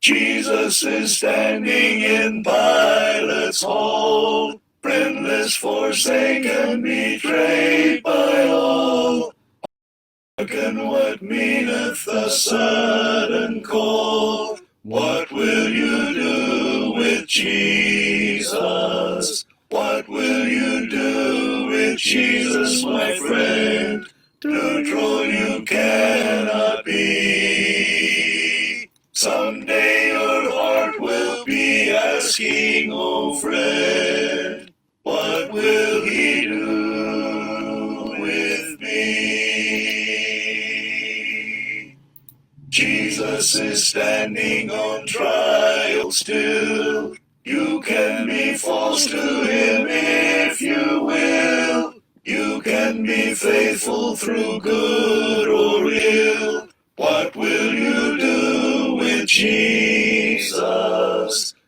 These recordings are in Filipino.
Jesus is standing in Pilate's hall, friendless, forsaken, betrayed by all. Hearken, what meaneth the sudden call? What will you do with Jesus? What will you do with Jesus, my friend? Neutral you cannot be. Someday your heart will be asking, oh friend, what will he do with me? Jesus is standing on trial still. You can be false to him if you will. You can be faithful through good or ill. What will you do with Jesus?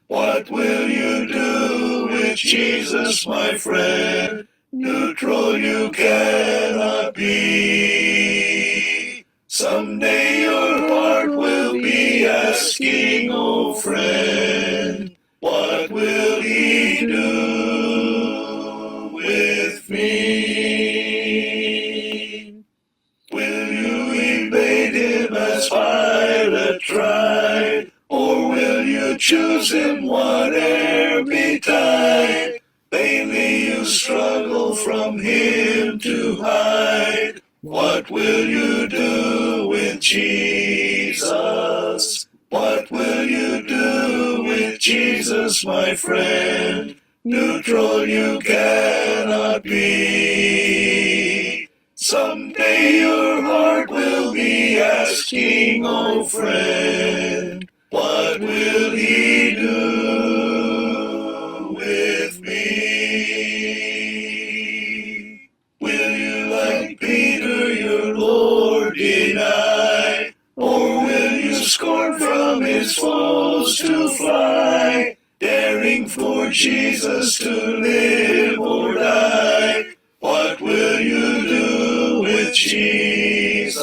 What will you do with Jesus, my friend? Neutral you cannot be. Someday your heart will be asking, oh friend, what will he do with me? Will you evade him as Pilate tried, or will you choose him whate'er betide? Vainly you struggle from him to hide. What will you do with Jesus? What will you do with Jesus, my friend? Neutral you cannot be. Someday your heart will be asking, oh friend, what will he do with me? Will you, like Peter, your Lord deny? Or will you scorn from his foes to fly, daring for Jesus to live or die? What will you do with Jesus?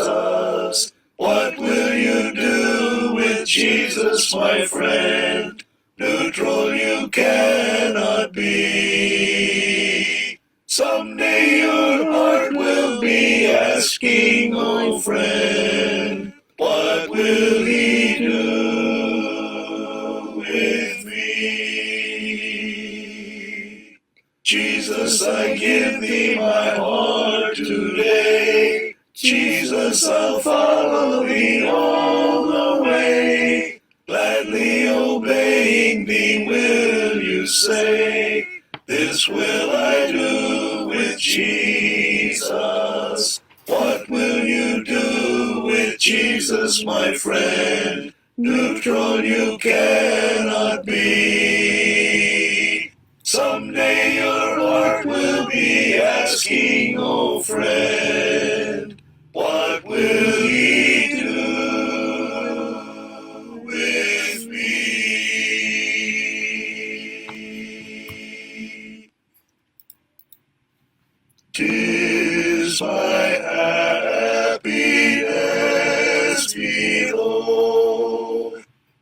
What will you do with Jesus, my friend? Neutral you cannot be. Someday your heart will be asking, oh friend, what will he do with me? Jesus, I give thee my heart today. Jesus, I'll follow thee all the way. Gladly obeying thee will you say, this will I do with Jesus. What will you do with Jesus, my friend? Neutral you cannot be. Someday your heart will be asking, oh friend, what will he do with me? 'Tis my happiness below,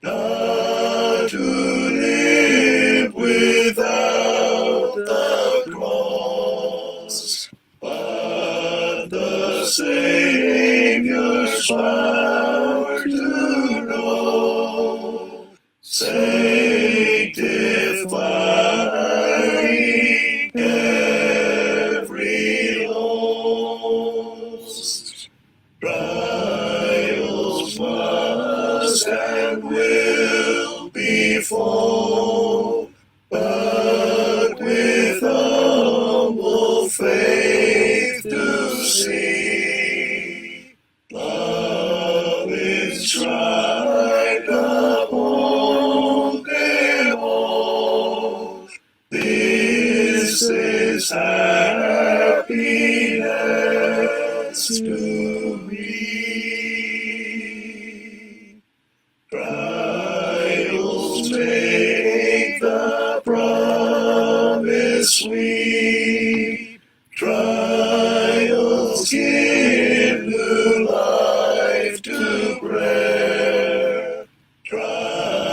not to live without the cross, but the Savior's power to know, sanctifying every lost. Trials must and will befall, but with humble faith to see, love is tried upon them all. This is happiness to me. Trials make the promise sweet. Trials give new life to prayer. Trials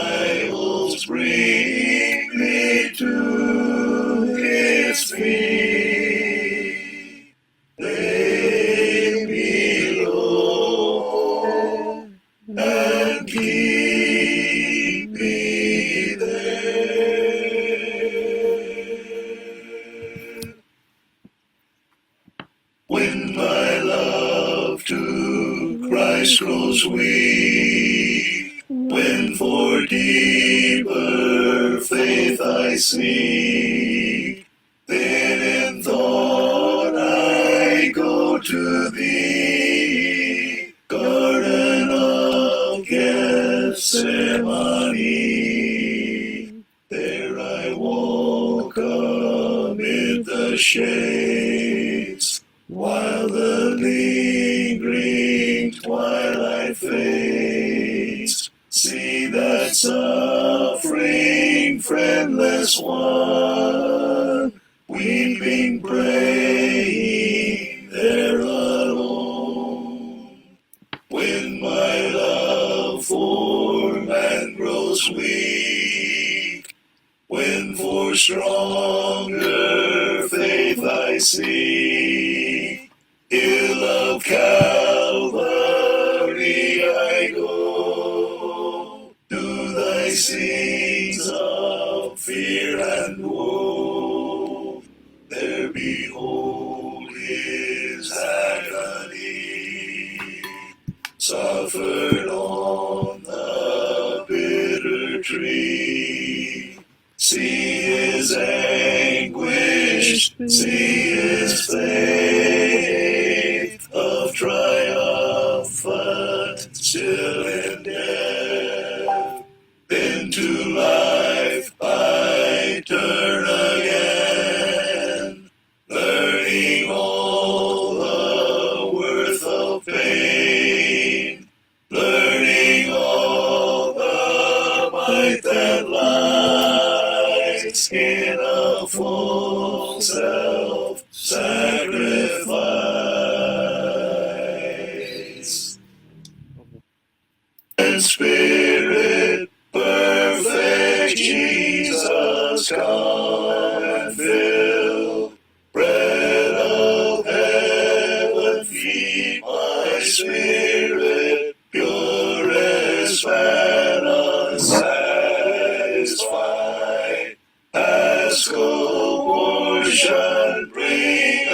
to Christ grows weak, when for deeper faith I seek, then in thought I go to thee, Garden of Gethsemane. There I walk amid the shades, while the lingering twilight fades. See that suffering, friendless one, weeping, praying there alone. When my love for man grows weak, when for stronger faith I seek, hill of Calvary I go, to thy scenes of fear and woe. There behold his agony, suffered on the bitter tree. See his anguish, see his faith of triumphant still in death. Then to life I turn again, learning all the worth of pain, learning all the might that lies in a full self-sacrifice. And Spirit, perfect Jesus, come and fill. Bread of heaven, feed my spirit, purest manna, unsatisfied. Ask a portion, bring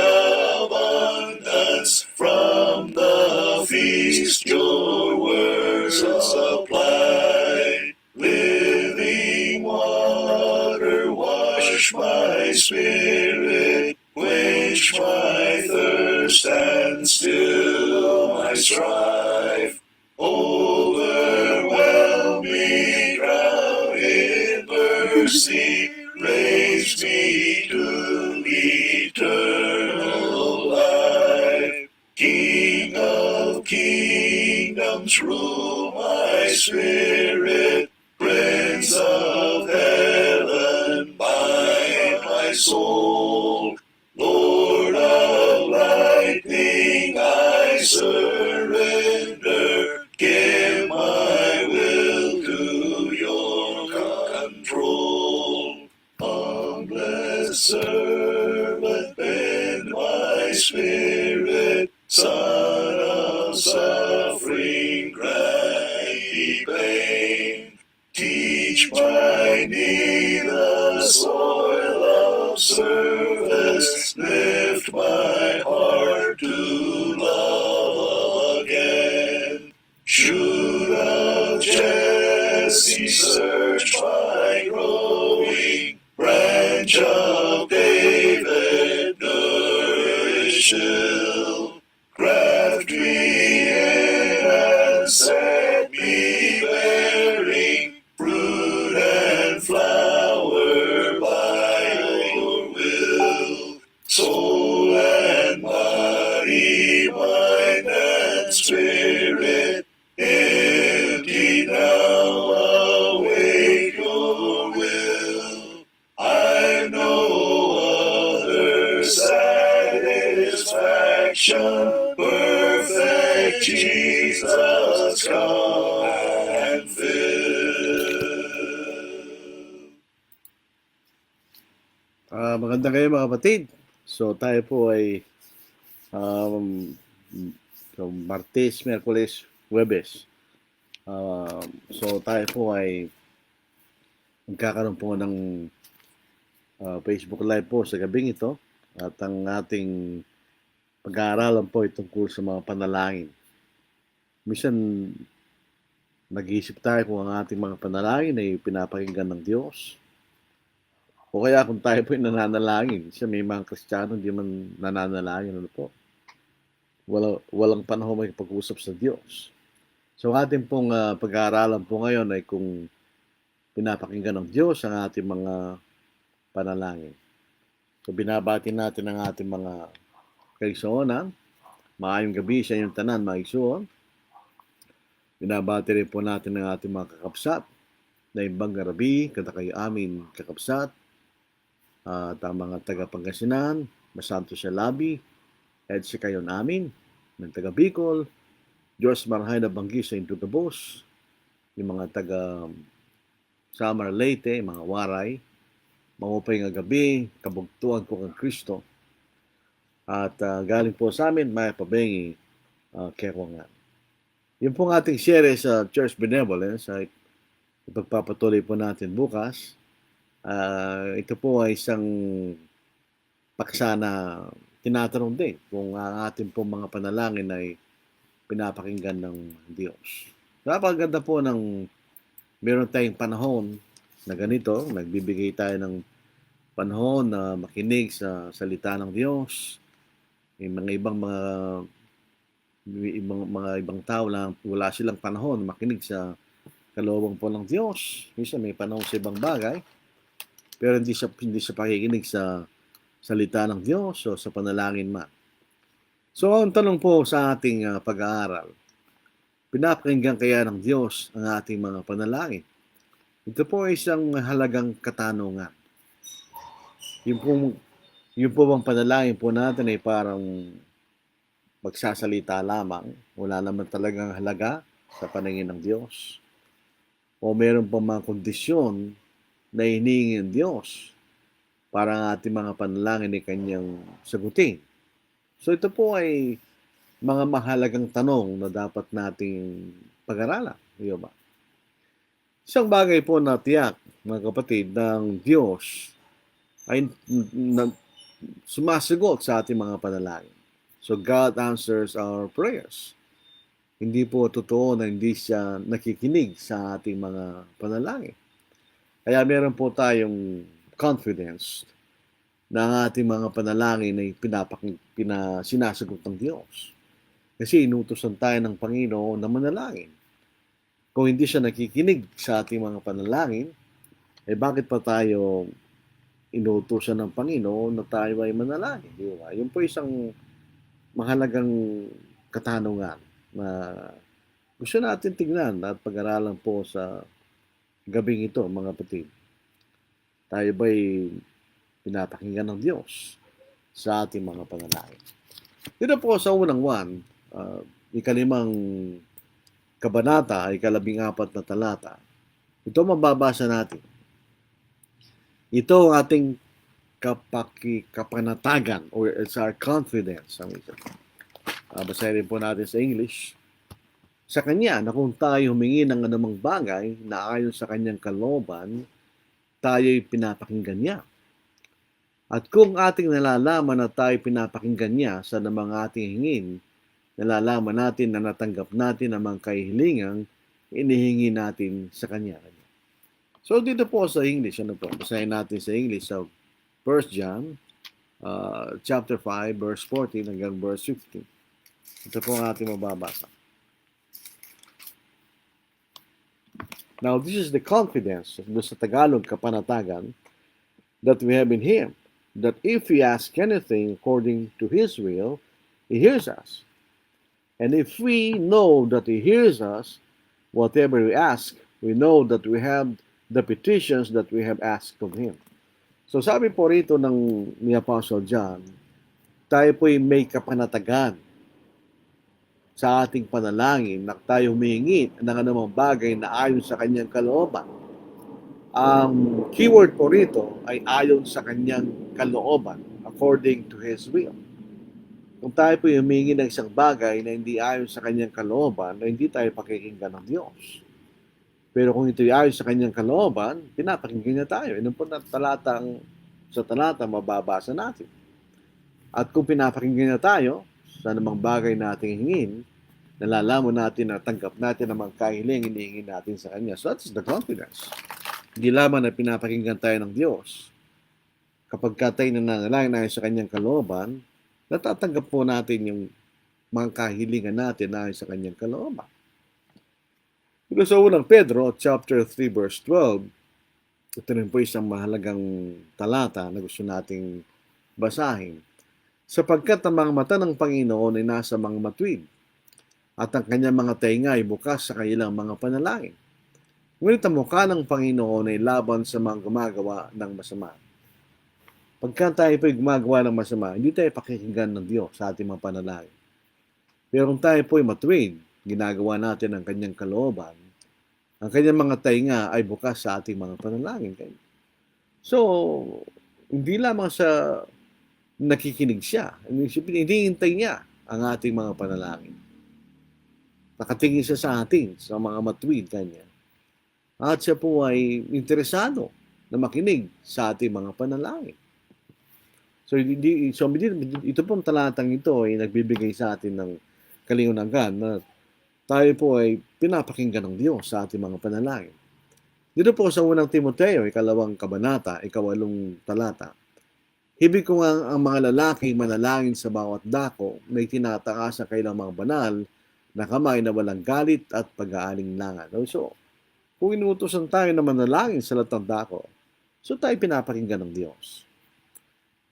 abundance from the feast your words supply. Living water, wash my spirit, quench my thirst and still my strife. Overwhelming, drown in mercy, raise me to eternal life. King of kingdoms, rule my spirit, Prince of heaven, bind my soul. Lord of lightning, I surrender, give my will to your control. Humblest servant, bend my spirit, Son of suffering, grant me pain. Teach my knee the soil of service, lift my heart to love again. Shoot of Jesse, search my growing, branch of David, nourish still. Graft me in and set me bearing, fruit and flower by your will. Soul and body, mind and spirit, empty now, await your will. I've no other satisfaction. Perfect Jesus, come and fill. Magandang kayo mga kapatid. So tayo po ay Martes, Miyerkules, Huwebes. So tayo po ay magkakaroon po ng Facebook Live po sa gabing ito. At ang ating pag-aaralan po tungkol sa mga panalangin. Minsan, nag-iisip tayo kung ang ating mga panalangin ay pinapakinggan ng Diyos. O kaya kung tayo po ay nananalangin. Kasi may mga Kristiyano hindi man nananalangin. Ano po? Walang panahon may pag-usap sa Diyos. So ating pong pag-aaralan po ngayon ay kung pinapakinggan ng Diyos ang ating mga panalangin. So binabati natin ang ating mga kaigsuonan. Maayong gabi sa inyong tanan, mga igsuon. Binabati rin po natin ang ating mga kakapsat na ibang garabi, kada kayo amin kakapsat, at ang mga taga-Pangasinan, masanto siya labi, at si kayo namin, ng taga Bicol, Diyos Marahay na Banggi sa Intugabos, yung mga taga Samar Leyte, mga waray, mangupay nga gabi, kabugtuan ko kang Kristo, at galing po sa amin, may pabengi, kekwangan. Yung pong ating share sa Church Benevolence ay ipagpapatuloy po natin bukas. Ito po ay isang paksa na tinatanong din kung ang ating pong mga panalangin ay pinapakinggan ng Diyos. Napakaganda po ng meron tayong panahon na ganito, nagbibigay tayo ng panahon na makinig sa salita ng Diyos. Yung mga ibang tao lang, wala silang panahon makinig sa kalooban po ng Diyos. Minsan may panahon sa ibang bagay, pero hindi sa pakikinig sa salita ng Diyos o sa panalangin man. So, ang tanong po sa ating pag-aaral, pinapakinggan kaya ng Diyos ang ating mga panalangin? Ito po ay isang halagang katanungan. Yung po bang panalangin po natin ay parang magsasalita lamang, wala naman talagang halaga sa paningin ng Diyos. O meron pa mga kondisyon na hinihingi ng Diyos para ang ating mga panalangin ay kanyang sagutin. So ito po ay mga mahalagang tanong na dapat nating pag-aralan. Di ba? Isang bagay po na tiyak, mga kapatid, ng Diyos ay sumasagot sa ating mga panalangin. So God answers our prayers. Hindi po totoo na hindi siya nakikinig sa ating mga panalangin. Kaya meron po tayong confidence na ang ating mga panalangin ay sinasagot ng Diyos. Kasi inutusan tayo ng Panginoon na manalangin. Kung hindi siya nakikinig sa ating mga panalangin, eh bakit pa tayo inutusan ng Panginoon na tayo ay manalangin? Di ba? Yun po isang mahalagang katanungan na gusto natin tignan at pag-aralan po sa gabing ito, mga kapatid. Tayo ba'y pinapakinggan ng Diyos sa ating mga panalangin? Dito po sa unang 1, ikalimang kabanata, ikalabing-4 na talata. Ito mababasa natin. Ito ang ating kapanatagan or it's our confidence. Basahin po natin sa English. Sa Kanya na kung tayo humingi ng anumang bagay na ayon sa Kanyang kalooban, tayo'y pinapakinggan niya. At kung ating nalalaman na tayo pinapakinggan niya sa namang ating hingin, nalalaman natin na natanggap natin ang mga kahilingang inihingi natin sa Kanya. So dito po sa English, basahin natin sa English sa 1 John chapter 5 verse 14 hanggang verse 15. Ito po ang ating mababasa. Now this is the confidence, sa Tagalog kapanatagan, that we have in Him, that if we ask anything according to His will, He hears us. And if we know that He hears us, whatever we ask, we know that we have the petitions that we have asked of Him. So sabi po rito ni Apostle John, tayo po'y may kapanatagan sa ating panalangin na tayo humingi ng anumang bagay na ayon sa Kanyang kalooban. Ang keyword po rito ay ayon sa Kanyang kalooban, according to His will. Kung tayo po'y humingi ng isang bagay na hindi ayon sa Kanyang kalooban, na hindi tayo pakikinggan ng Diyos. Pero kung ito'y ayon sa Kanyang kalooban, pinapakinggan niya tayo. Yun po na sa talata mababasa natin. At kung pinapakinggan niya tayo, sa anumang bagay na ating hingin, nalalaman natin na tanggap natin ang mga kahiling hinihingi natin sa Kanya. So that's the confidence. Hindi lamang na pinapakinggan tayo ng Diyos. Kapag tayo nananalangin ayon sa Kanyang kalooban, natatanggap po natin yung mga kahilingan natin ayon sa Kanyang kalooban. Ito sa unang Pedro, chapter 3, verse 12, ito rin po isang mahalagang talata na gusto nating basahin. Sapagkat ang mga mata ng Panginoon ay nasa mga matuwid, at ang kanyang mga tainga ay bukas sa kanilang mga panalangin. Ngunit ang mukha ng Panginoon ay laban sa mga gumagawa ng masama. Pagka tayo po'y gumagawa ng masama, hindi tayo pakikinggan ng Diyos sa ating mga panalangin. Pero kung tayo po'y matuwid, ginagawa natin ang kanyang kalooban, ang kanyang mga tainga ay bukas sa ating mga panalangin. So, hindi lamang sa nakikinig siya, hinihintay niya ang ating mga panalangin. Nakatingin siya sa atin, sa mga matuwid kanya. At siya po ay interesado na makinig sa ating mga panalangin. So ito pong talatang ito ay nagbibigay sa atin ng kaliwanagan na tayo po ay pinapakinggan ng Diyos sa ating mga panalangin. Dito po sa unang Timoteo, 2 kabanata, 8 talata. Hibig ko ang mga lalaki manalangin sa bawat dako na itinataas sa kailang mga banal na kamay na walang galit at pag-aalinlangan. So, kung inuutosan tayo na manalangin sa lahat ng dako, so tayo pinapakinggan ng Diyos.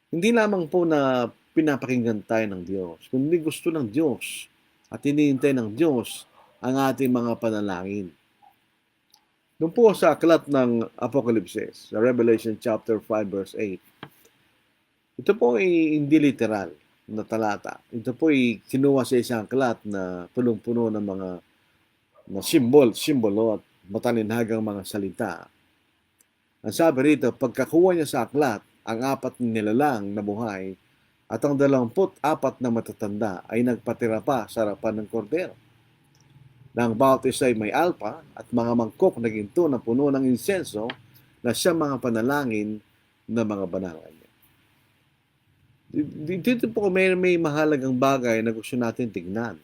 Hindi lamang po na pinapakinggan tayo ng Diyos, kundi gusto ng Diyos at hinihintay ng Diyos ang ating mga panalangin. Doon po sa aklat ng Apocalypse, sa Revelation chapter 5 verse 8, ito po ay hindi literal na talata. Ito po ay kinuha sa isang aklat na punong-puno ng mga simbolo at matalinhagang mga salita. Ang sabi rito, pagkakuha niya sa aklat, ang 4 nilalang na buhay at ang 24 na matatanda ay nagpatira pa sa harapan ng kordero. Na ang bawat isa ay may alpa at mga mangkok na ginto na puno ng insenso na siya mga panalangin na mga banal. Dito po may mahalagang bagay na gusto natin tignan.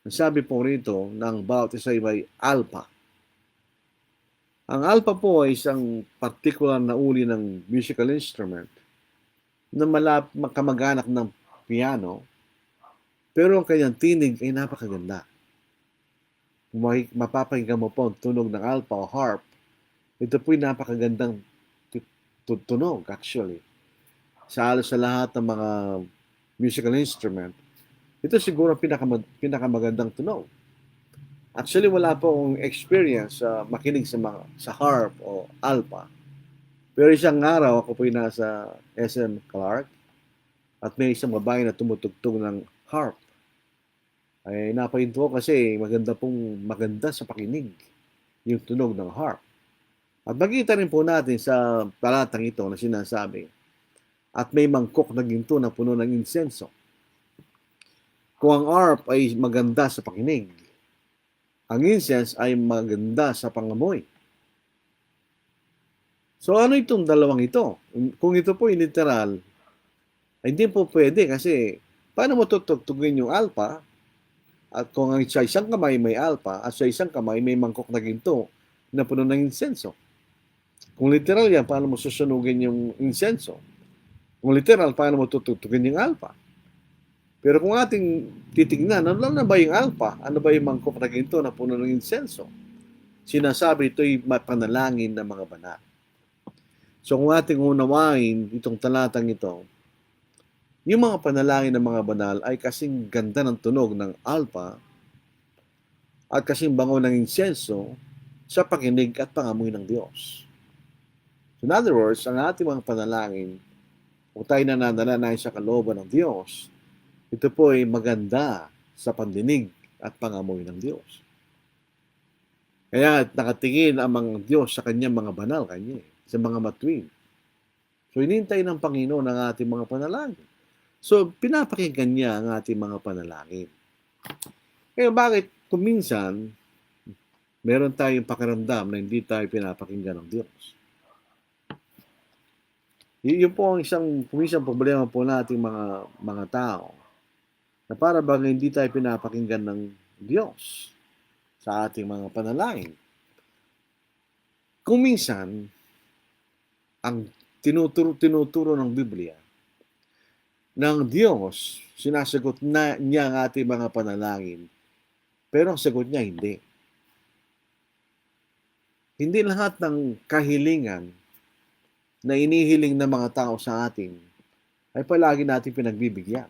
Sabi po rito na ang bawat isa ay may alpa. Ang alpa po ay isang particular na uri ng musical instrument na kamag-anak ng piano, pero ang kanyang tinig ay napakaganda. Kung mapapakinggan mo po ang tunog ng alpa o harp, ito po ay napakagandang tunog actually. Sa lahat ng mga musical instrument, ito siguro pinakamagandang tunog. Actually, wala po akong experience sa makinig sa harp o alpa. Pero isang araw, ako po nasa SM Clark at may isang babae na tumutugtog ng harp. Ay napahinto ko kasi maganda sa pakinig yung tunog ng harp. At makita rin po natin sa talatang ito na sinasabi, at may mangkok na ginto na puno ng insenso. Kung ang harp ay maganda sa pakinig, ang incense ay maganda sa pangamoy. So ano itong dalawang ito? Kung ito po yung literal, ay hindi po pwede kasi paano mo tutugtugin yung alpa at kung sa isang kamay may alpa at sa isang kamay may mangkok na ginto na puno ng insenso? Kung literal yan, paano mo susunugin yung insenso? Kung literal, paano mo tutugtugin yung alpa? Pero kung ating titignan, ano na ba yung alpa? Ano ba yung mangkok na ginto na puno ng insenso? Sinasabi ito'y panalangin ng mga banal. So kung ating unawain itong talatang ito, yung mga panalangin ng mga banal ay kasing ganda ng tunog ng alpa at kasing bango ng insenso sa pakinig at pangamoy ng Diyos. So in other words, ang ating mga panalangin, kung tayo nananalangin sa kalooban ng Diyos, ito po ay maganda sa pandinig at pangamoy ng Diyos. Kaya nakatingin ang mga Diyos sa kanyang mga banal, sa mga matuwid. So hinihintay ng Panginoon ang ating mga panalangin. So pinapakinggan niya ang ating mga panalangin. Kaya bakit kuminsan meron tayong pakiramdam na hindi tayo pinapakinggan ng Diyos? Yun po ang isang problema po nating mga tao. na para bang hindi tayo pinapakinggan ng Diyos sa ating mga panalangin. Kung minsan, ang tinuturo ng Biblia, ng Diyos, sinasagot na niya ang ating mga panalangin, pero ang sagot niya hindi. Hindi lahat ng kahilingan na inihiling ng mga tao sa atin ay palagi natin pinagbibigyan.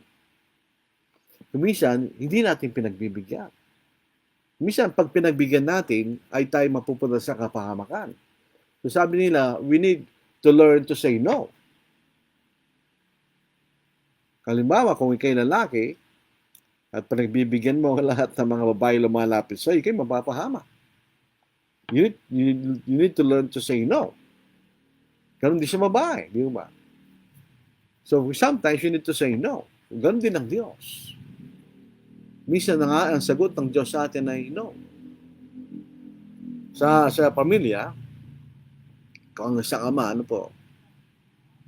Minsan, hindi natin pinagbibigyan. Minsan, pag pinagbigyan natin, ay tayo mapupunta sa kapahamakan. So sabi nila, we need to learn to say no. Halimbawa, kung ikay lalaki, at pinagbibigyan mo ang lahat ng mga babae lumalapit sa iyo, ikay mapapahama. You need to learn to say no. Ganun din sa babae, di ba? So sometimes you need to say no. Ganun din ang Diyos. Minsan na nga, ang sagot ng Diyos sa atin ay no. Sa pamilya, kung ang isang ama,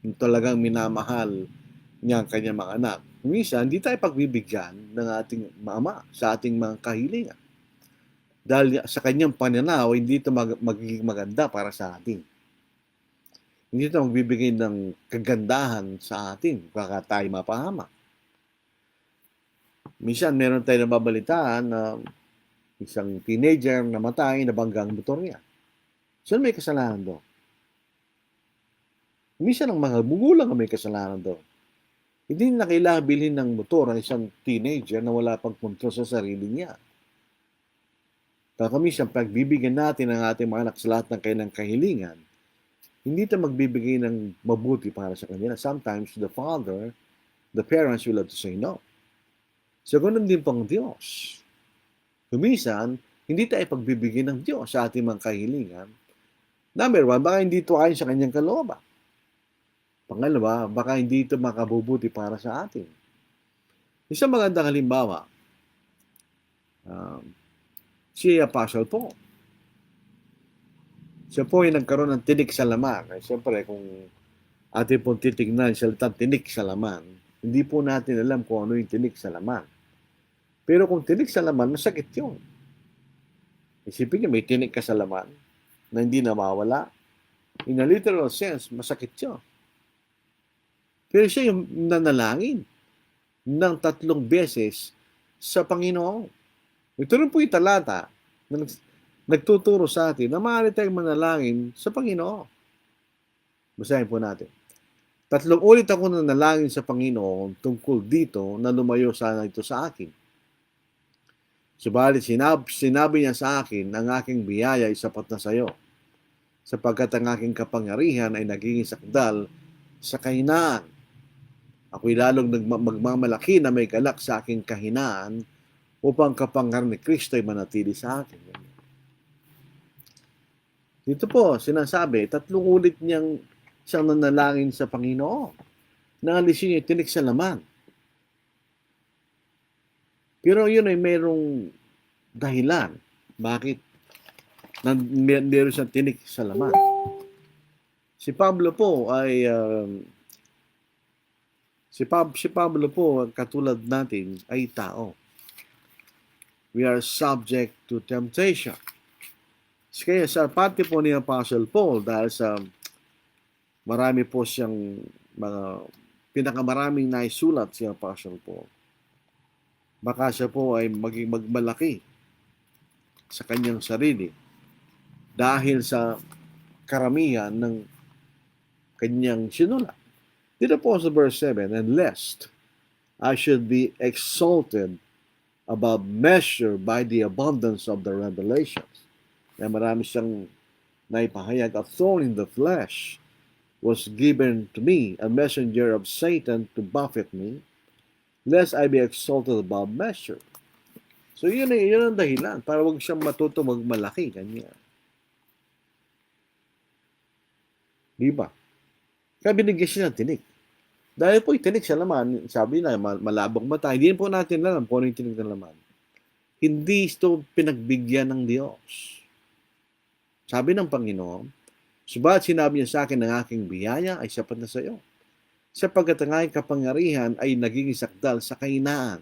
yung talagang minamahal niya ang kanyang mga anak. Minsan, hindi tayo pagbibigyan ng ating ama sa ating mga kahilingan. Dahil sa kanyang pananaw, hindi ito magiging maganda para sa atin. Hindi ito magbibigay ng kagandahan sa atin, baka tayo mapahama. Minsan, meron tayo nababalitaan na isang teenager namatay, nabangga ang motor niya. Saan may kasalanan doon? Minsan, ang mga magulang may kasalanan doon. Hindi na kailangan bilhin ng motor ang isang teenager na wala pang kontrol sa sarili niya. Kaya minsan, pagbibigyan natin ang ating mga anak sa lahat ng kailang kahilingan, hindi ito magbibigay ng mabuti para sa kanila. Sometimes, the parents will have to say no. So, ganun din pang Diyos. Kuminsan, hindi tayo pagbibigyan ng Diyos sa ating mga kahilingan. Number one, baka hindi ito ayon sa kanyang kalooban. Pangalawa, baka hindi ito makabubuti para sa atin. Isang magandang halimbawa, si Apostle Paul. Siya po ay nagkaroon ng tinik sa laman. Siyempre, kung atin pong titignan sa salitang tinik sa laman, hindi po natin alam kung ano yung tinik sa laman. Pero kung tinik sa laman, masakit yun. Isipin niyo, may tinik ka sa laman na hindi na mawala. In a literal sense, masakit yun. Pero siya yung nanalangin ng 3 beses sa Panginoon. Ito rin po yung talata na nagtuturo sa atin na maaari tayong manalangin sa Panginoon. Basahin po natin. 3 ulit ako nanalangin sa Panginoon tungkol dito na lumayo sana ito sa akin. Subalit sinabi niya sa akin, ang aking biyaya ay sapat na sa iyo, sapagkat ang aking kapangyarihan ay naging sakdal sa kahinaan. Ako'y lalong magmamalaki na may galak sa aking kahinaan upang kapangyarihan ni Kristo ay manatili sa akin. Dito po, sinasabi, 3 ulit niyang siyang nanalangin sa Panginoon. Naalisin niya tinik sa laman. Pero yun ay mayroong dahilan. Bakit meron siyang tinik sa laman? Si Pablo po ay si Pablo po, katulad natin, ay tao. We are subject to temptation. Kaya sa pati po ni Apostle Paul, dahil sa marami po siyang mga pinakamaraming naisulat si Apostle Paul, baka siya po ay maging magmalaki sa kanyang sarili dahil sa karamihan ng kanyang sinulat. Dito po sa verse 7, and lest I should be exalted above measure by the abundance of the revelations. Na marami siyang naipahayag, a thorn in the flesh was given to me, a messenger of Satan to buffet me, lest I be exalted above measure. So yun ang dahilan para wag siyang matuto magmalaki. Ganyan. Di ba? Kaya binigyan siya ng tinik. Dahil po yung tinik sa laman, sabi na malabong mata, hindi po natin alam kung ano yung tinik ng laman. Hindi ito pinagbigyan ng Diyos. Sabi ng Panginoon, subalit sinabi niya sa akin, ang aking biyaya ay sapat na sa iyo, sapagkat ang aking kapangyarihan ay naging sakdal sa kahinaan.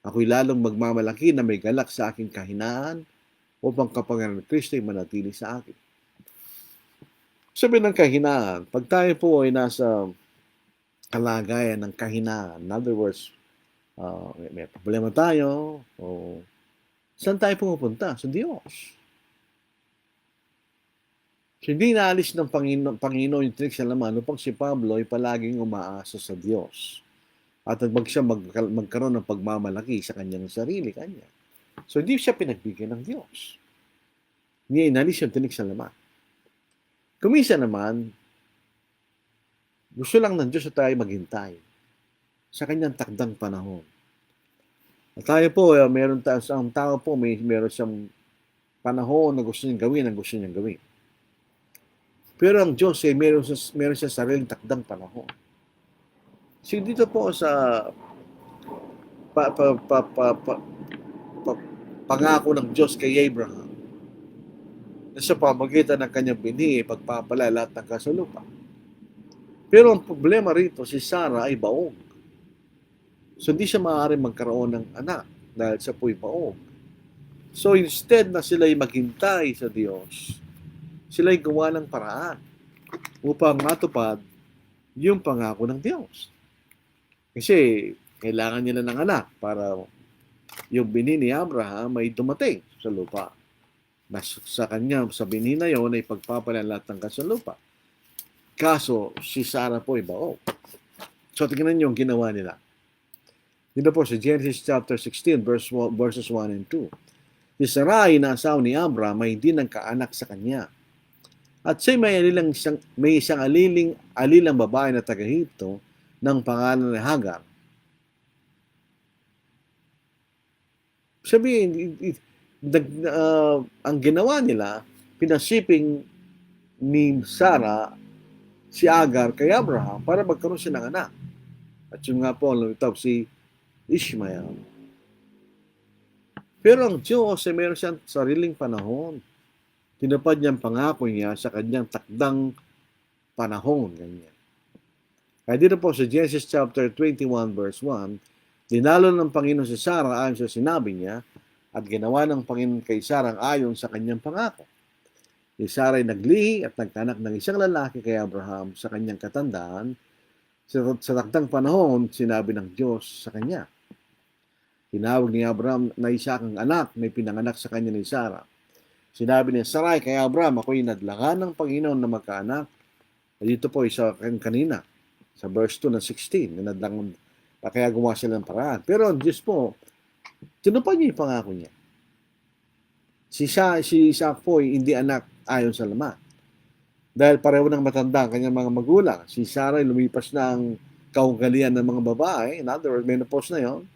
Ako'y lalong magmamalaki na may galak sa aking kahinaan upang kapangyarihan ng Kristo ay manatili sa akin. Sabi ng kahinaan, pag tayo po ay nasa kalagayan ng kahinaan, in other words, may problema tayo, o saan tayo pumupunta? Sa Diyos. So, hindi naalis ng Panginoon yung tinik sa laman upang si Pablo ay palaging umaasa sa Diyos. At huwag siya magkaroon ng pagmamalaki sa kanyang sarili, kanya. So, hindi siya pinagbigyan ng Diyos. Hindi inalis yung tinik sa laman. Kumisa naman, gusto lang ng Diyos na tayo maghintay sa kanyang takdang panahon. At tayo po, ang tao po, meron siyang panahon na gusto niyang gawin, ang gusto niyang gawin. Pero ang Diyos ay meron siya sariling takdang panahon. So dito po sa pangako ng Diyos kay Abraham, na sa pamagitan ng kanyang binhi, pagpapala lahat ng kasalupa. Pero ang problema rito, si Sarah ay baog. So hindi siya maaaring magkaroon ng anak dahil siya po'y baog. So instead na sila'y maghintay sa Diyos, sila'y gawa ng paraan upang matupad yung pangako ng Diyos. Kasi kailangan nila ng anak para yung binhi ni Abraham ay dumating sa lupa. Sa kanya, sa binhi na yun ay pagpapalan lahat ng kasalupa. Kaso, si Sarah po ay baog. So tingnan niyo yung ginawa nila. Dito po sa Genesis chapter 16, verses 1 and 2. Si Sarai na asawa ni Abraham ay hindi nagkaanak sa kanya. At siya may isang alilang babae na taga-Ehipto ng pangalan ni Hagar. Sabihin, ang ginawa nila, pinasiping ni Sarah si Hagar kay Abraham para magkaroon siya ng anak. At yun nga po, si Ishmael. Pero ang Diyos ay meron siyang sariling panahon. Tinupad niyang pangako niya sa kanyang takdang panahon. Ganyan. Kaya dito po sa Genesis chapter 21 verse 1, dinalo ng Panginoon si Sarah ayon sa sinabi niya at ginawa ng Panginoon kay Sarah ayon sa kanyang pangako. Si Sarah ay naglihi at nagkanak ng isang lalaki kay Abraham sa kanyang katandaan. Sa takdang panahon, sinabi ng Diyos sa kanya. Tinawag ni Abraham na isa kang anak na pinanganak sa kanya ni Sarah. Sinabi ni Sarai kay Abraham, ako'y nadlangan ng Panginoon na magkaanak. Dito po isa kanina, sa verse 2 ng 16, na nadlangan, kaya gumawa sila ng paraan. Pero ang Diyos po, tinupad niya yung pangako niya. Si Isaac po ay hindi anak ayon sa laman. Dahil pareho ng matanda ang kanyang mga magulang. Si Sarah lumipas na ang kaugalian ng mga babae. In other words, menopause na yon.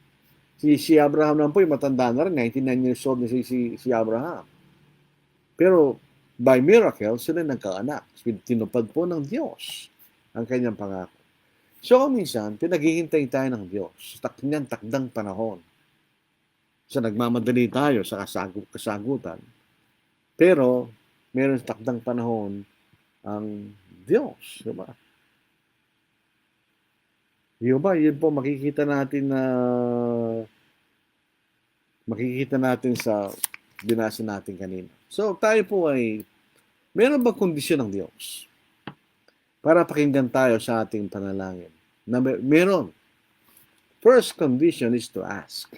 Si Abraham naman po yung matanda na rin. 99 years old na si Abraham. Pero by miracle, sila nagkaanak. Tinupad po ng Diyos ang kanyang pangako. So minsan, pinaghihintay tayo ng Diyos sa kanyang takdang panahon. So nagmamadali tayo sa kasagutan. Pero meron sa takdang panahon ang Diyos. Diba? Yun po makikita natin sa binasa natin kanina. So tayo po ay meron bang kondisyon ng Diyos para pakinggan tayo sa ating panalangin? Meron. First condition is to ask.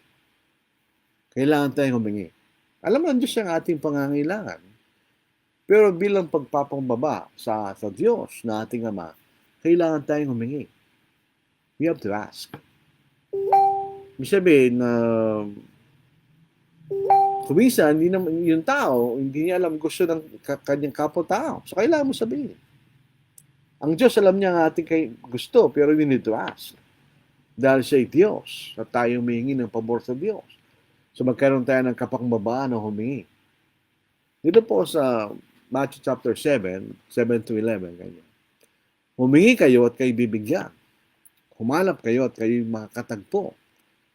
Kailangan tayong humingi. Alam mo, ang Diyos ang ating pangangailangan. Pero bilang pagpapangbaba sa Diyos na ating Ama, kailangan tayong humingi. We have to ask. Ibig sabihin na kuminsan, yung tao, hindi niya alam gusto ng kanyang kapwa-tao. So, kailangan mo sabihin. Ang Diyos, alam niya ang ating gusto, pero we need to ask. Dahil siya ay Diyos, at tayo humingi ng pabor sa Diyos. So, magkaroon tayo ng kapangbabaan na humingi. Dito po sa Matthew chapter 7, 7-11, ganyan. Humingi kayo at kayo bibigyan. Humanap kayo at kayo makakatagpo.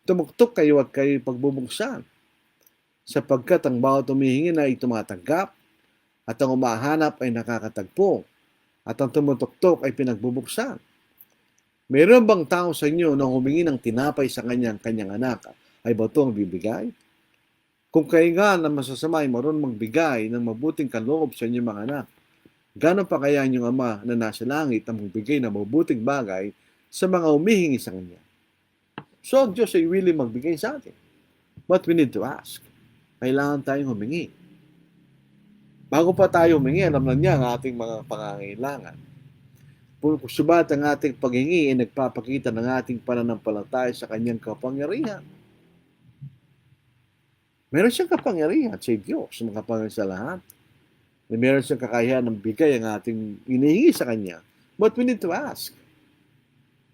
Tumuktok kayo at kayo pagbubuksan. Sapagkat ang bawat humihingi na ay tumatanggap, at ang umahanap ay nakakatagpo, at ang tumutuktok ay pinagbubuksan. Mayroon bang tao sa inyo na humingi ng tinapay sa kanyang anak ay ba ito ang bibigay? Kung kayo nga na masasama ay marunong magbigay ng mabuting kaloob sa inyong mga anak, gano'n pa kaya inyong Ama na nasa langit ang magbigay ng mabuting bagay sa mga humihingi sa Kanya? So, ang Diyos ay willing magbigay sa atin. But we need to ask. Kailangan tayong humingi. Bago pa tayo humingi, alam na niya ang ating mga pangangailangan. Subalit ang ating paghingi ay nagpapakita ng ating pananampalataya sa Kanyang kapangyarihan. Meron siyang kapangyarihan sa Diyos, makapangyarihan sa lahat. Meron siyang kakayahan ng bigay ang ating inihingi sa Kanya. But we need to ask.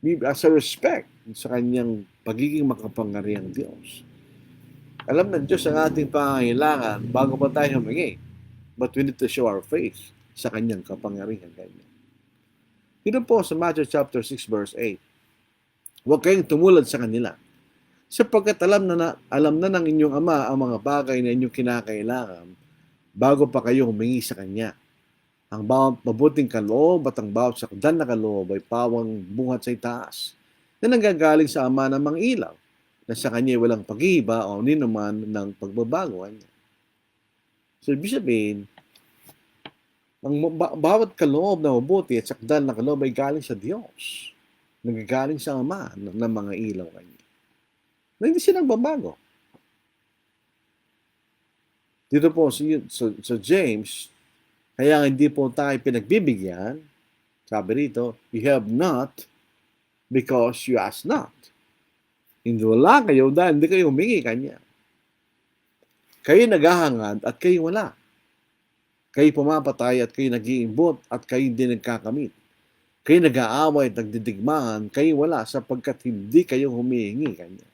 As a respect sa Kanyang pagiging makapangyarihang Diyos. Alam ng Diyos ang ating pangangailangan bago pa tayo humingi. But we need to show our faith sa Kanyang kapangyarihan. Dito po sa Matthew chapter 6 verse 8. Huwag kayong tumulad sa kanila. Sapagkat alam na ng inyong Ama ang mga bagay na inyong kinakailangan bago pa kayo humingi sa Kanya. Ang bawat mabuting kaloob at ang bawat sakdan na kaloob ay pawang buhat sa itaas na nanggagaling sa Ama ng mga ilaw na sa Kanya walang pag-iiba o ninuman ng pagbabago. So, ibig sabihin, ang bawat kaloob na mabuti at sakdan na kaloob ay galing sa Diyos. Nanggagaling sa Ama ng mga ilaw Kanya. Na hindi siya nagbabago. Dito po sa James, kaya hindi po tayo pinagbibigyan, sabi rito, you have not because you ask not. Hindi wala kayo dahil hindi kayo humingi Kanya. Kayo naghahangad at kayo wala. Kayo pumapatay at kayo nag-iimbot at kayo hindi nagkakamit. Kayo nag-aaway at nagdidigmaan, kayo wala sapagkat hindi kayo humihingi Kanya.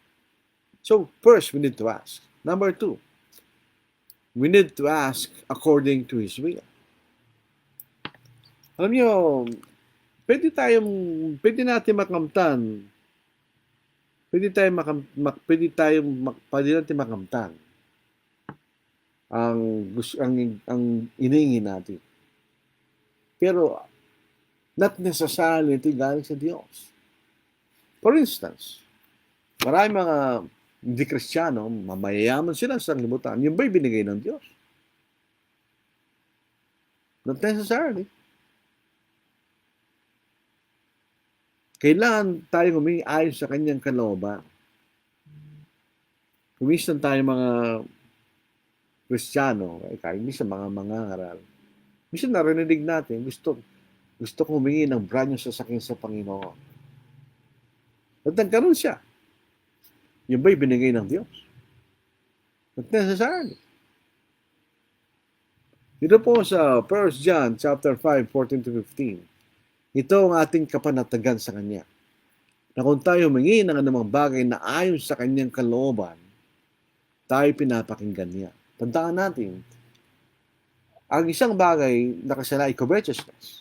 So, first, we need to ask. Number 2, we need to ask according to His will. Alam niyo, pwede natin makamtan. Pwede natin makamtan ang iniingi natin. Pero, not necessarily ito galing sa Diyos. For instance, marami mga hindi Kristiyano, mamayayaman sila sa libutan. Yung ba'y binigay ng Diyos? Not necessarily. Kailangan tayo humingi ayon sa Kanyang kalooban. Kuminsan tayo mga Kristiyano, kahit minsan mga mangangaral. Minsan narinig natin, gusto ko humingi ng brand new sasakyan sa Panginoon. At nagkaroon siya. Yung ba'y binigay ng Diyos? Not necessarily. Dito po sa 1 John chapter 5, 14-15, ito ang ating kapanatagan sa Kanya. Na kung tayo humingi ng anumang bagay na ayon sa Kanyang kalooban, tayo pinapakinggan niya. Tandaan natin, ang isang bagay na kasala ay covetousness.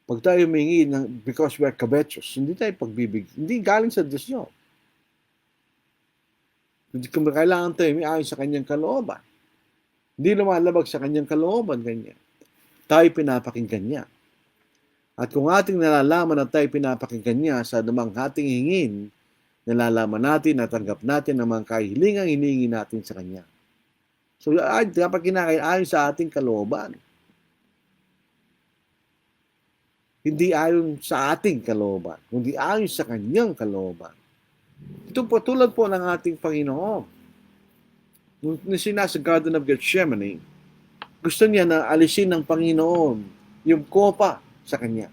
Pag tayo humingi because we are covetous, hindi tayo pagbibig, hindi galing sa Diyos yun. Kung kailangan tayo may ayon sa Kanyang kalooban. Hindi lumalabag sa Kanyang kalooban, ganyan. Tayo pinapakinggan niya. At kung ating nalalaman na tayo pinapakinggan niya sa anumang ating hingin, nalalaman natin, natanggap natin ang mga kahilingang hinihingi natin sa Kanya. So, dapat kinakailangan sa ating kalooban. Hindi ayon sa ating kalooban, kundi ayon sa Kanyang kalooban. Ito po, tulad po ng ating Panginoon. Nung sinasa Garden of Gethsemane, gusto niya na alisin ng Panginoon yung kopa sa Kanya.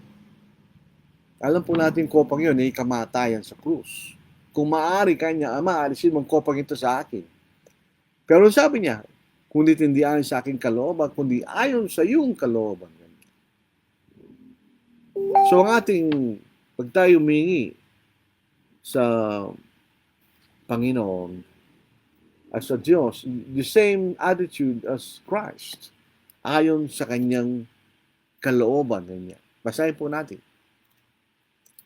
Alam po natin kopang yun, ay kamatayan sa krus. Kung maaari Kanya, Ama, alisin mong kopang ito sa akin. Pero sabi niya, kundi hindi ayon sa aking kalooban, kundi ayon sa iyong kalooban. So ang ating, pag tayo humingi sa Panginoon, as a Diyos, the same attitude as Christ, ayon sa Kanyang kalooban. Kanya. Basahin po natin.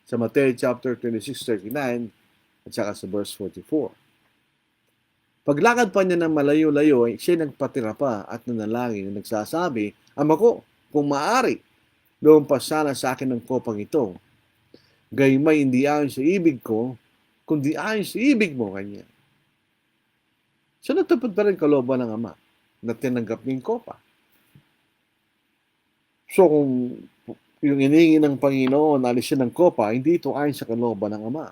Sa Matthew chapter 26:39 at saka sa verse 44. Paglakad pa niya ng malayo-layo, siya nagpatira pa at nanalangin na nagsasabi, Ama ko, kung maaari, lumampas sana sa akin ng kopang ito. Gayunmay hindi ayon sa ibig ko, kundi ayon sa ibig mo kanya. So natupad pa rin kalooban ng Ama na tinanggap niya yung kopa. So kung yung inihingi ng Panginoon, alisin ng kopa, hindi ito ayon sa kalooban ng Ama.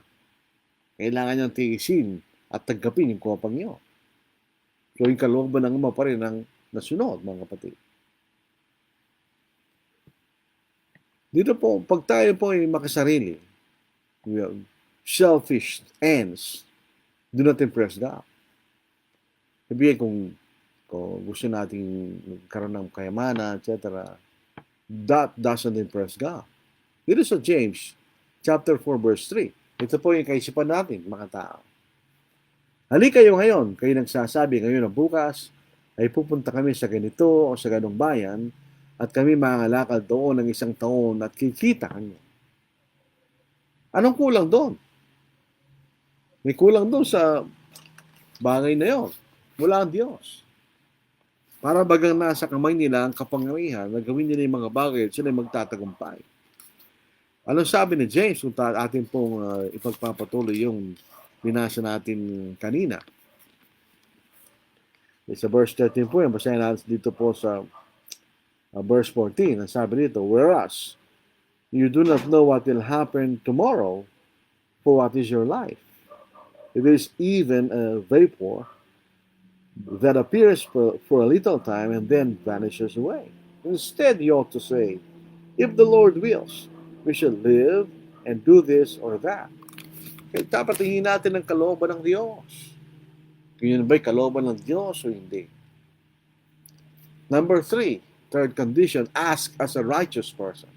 Kailangan niyang tiisin at tanggapin yung kopang yun. So yung kalooban ng Ama pa rin ang nasunod, mga kapatid. Dito po, pag tayo po ay makasarili, selfish ends, do not impress God. Sabihin kung gusto nating magkaroon ng kayamanan, etc., that doesn't impress God. Dito sa James, chapter 4, verse 3. Ito po yung kaisipan natin, mga tao. Halika kayo ngayon, kayo nagsasabi ngayon na bukas, ay pupunta kami sa ganito o sa ganong bayan, at kami mangalakad doon ng 1 taon at kikita kanya. Anong kulang doon? May kulang doon sa bagay na yon. Wala ang Diyos. Para bagang nasa kamay nila ang kapangyarihan na gawin nila yung mga bagay at sila magtatagumpay. Anong sabi ni James kung atin pong ipagpapatuloy yung binasa natin kanina? Sa verse 13 po yan, basahin natin dito po sa verse 14, ang sabi dito, whereas you do not know what will happen tomorrow, for what is your life? It is even a vapor that appears for a little time and then vanishes away. Instead, you ought to say, if the Lord wills, we shall live and do this or that. Kaya dapat tingin natin ang kalooban ng Diyos. Kung yun ba'y kalooban ng Diyos o hindi. Number 3, third condition, ask as a righteous person.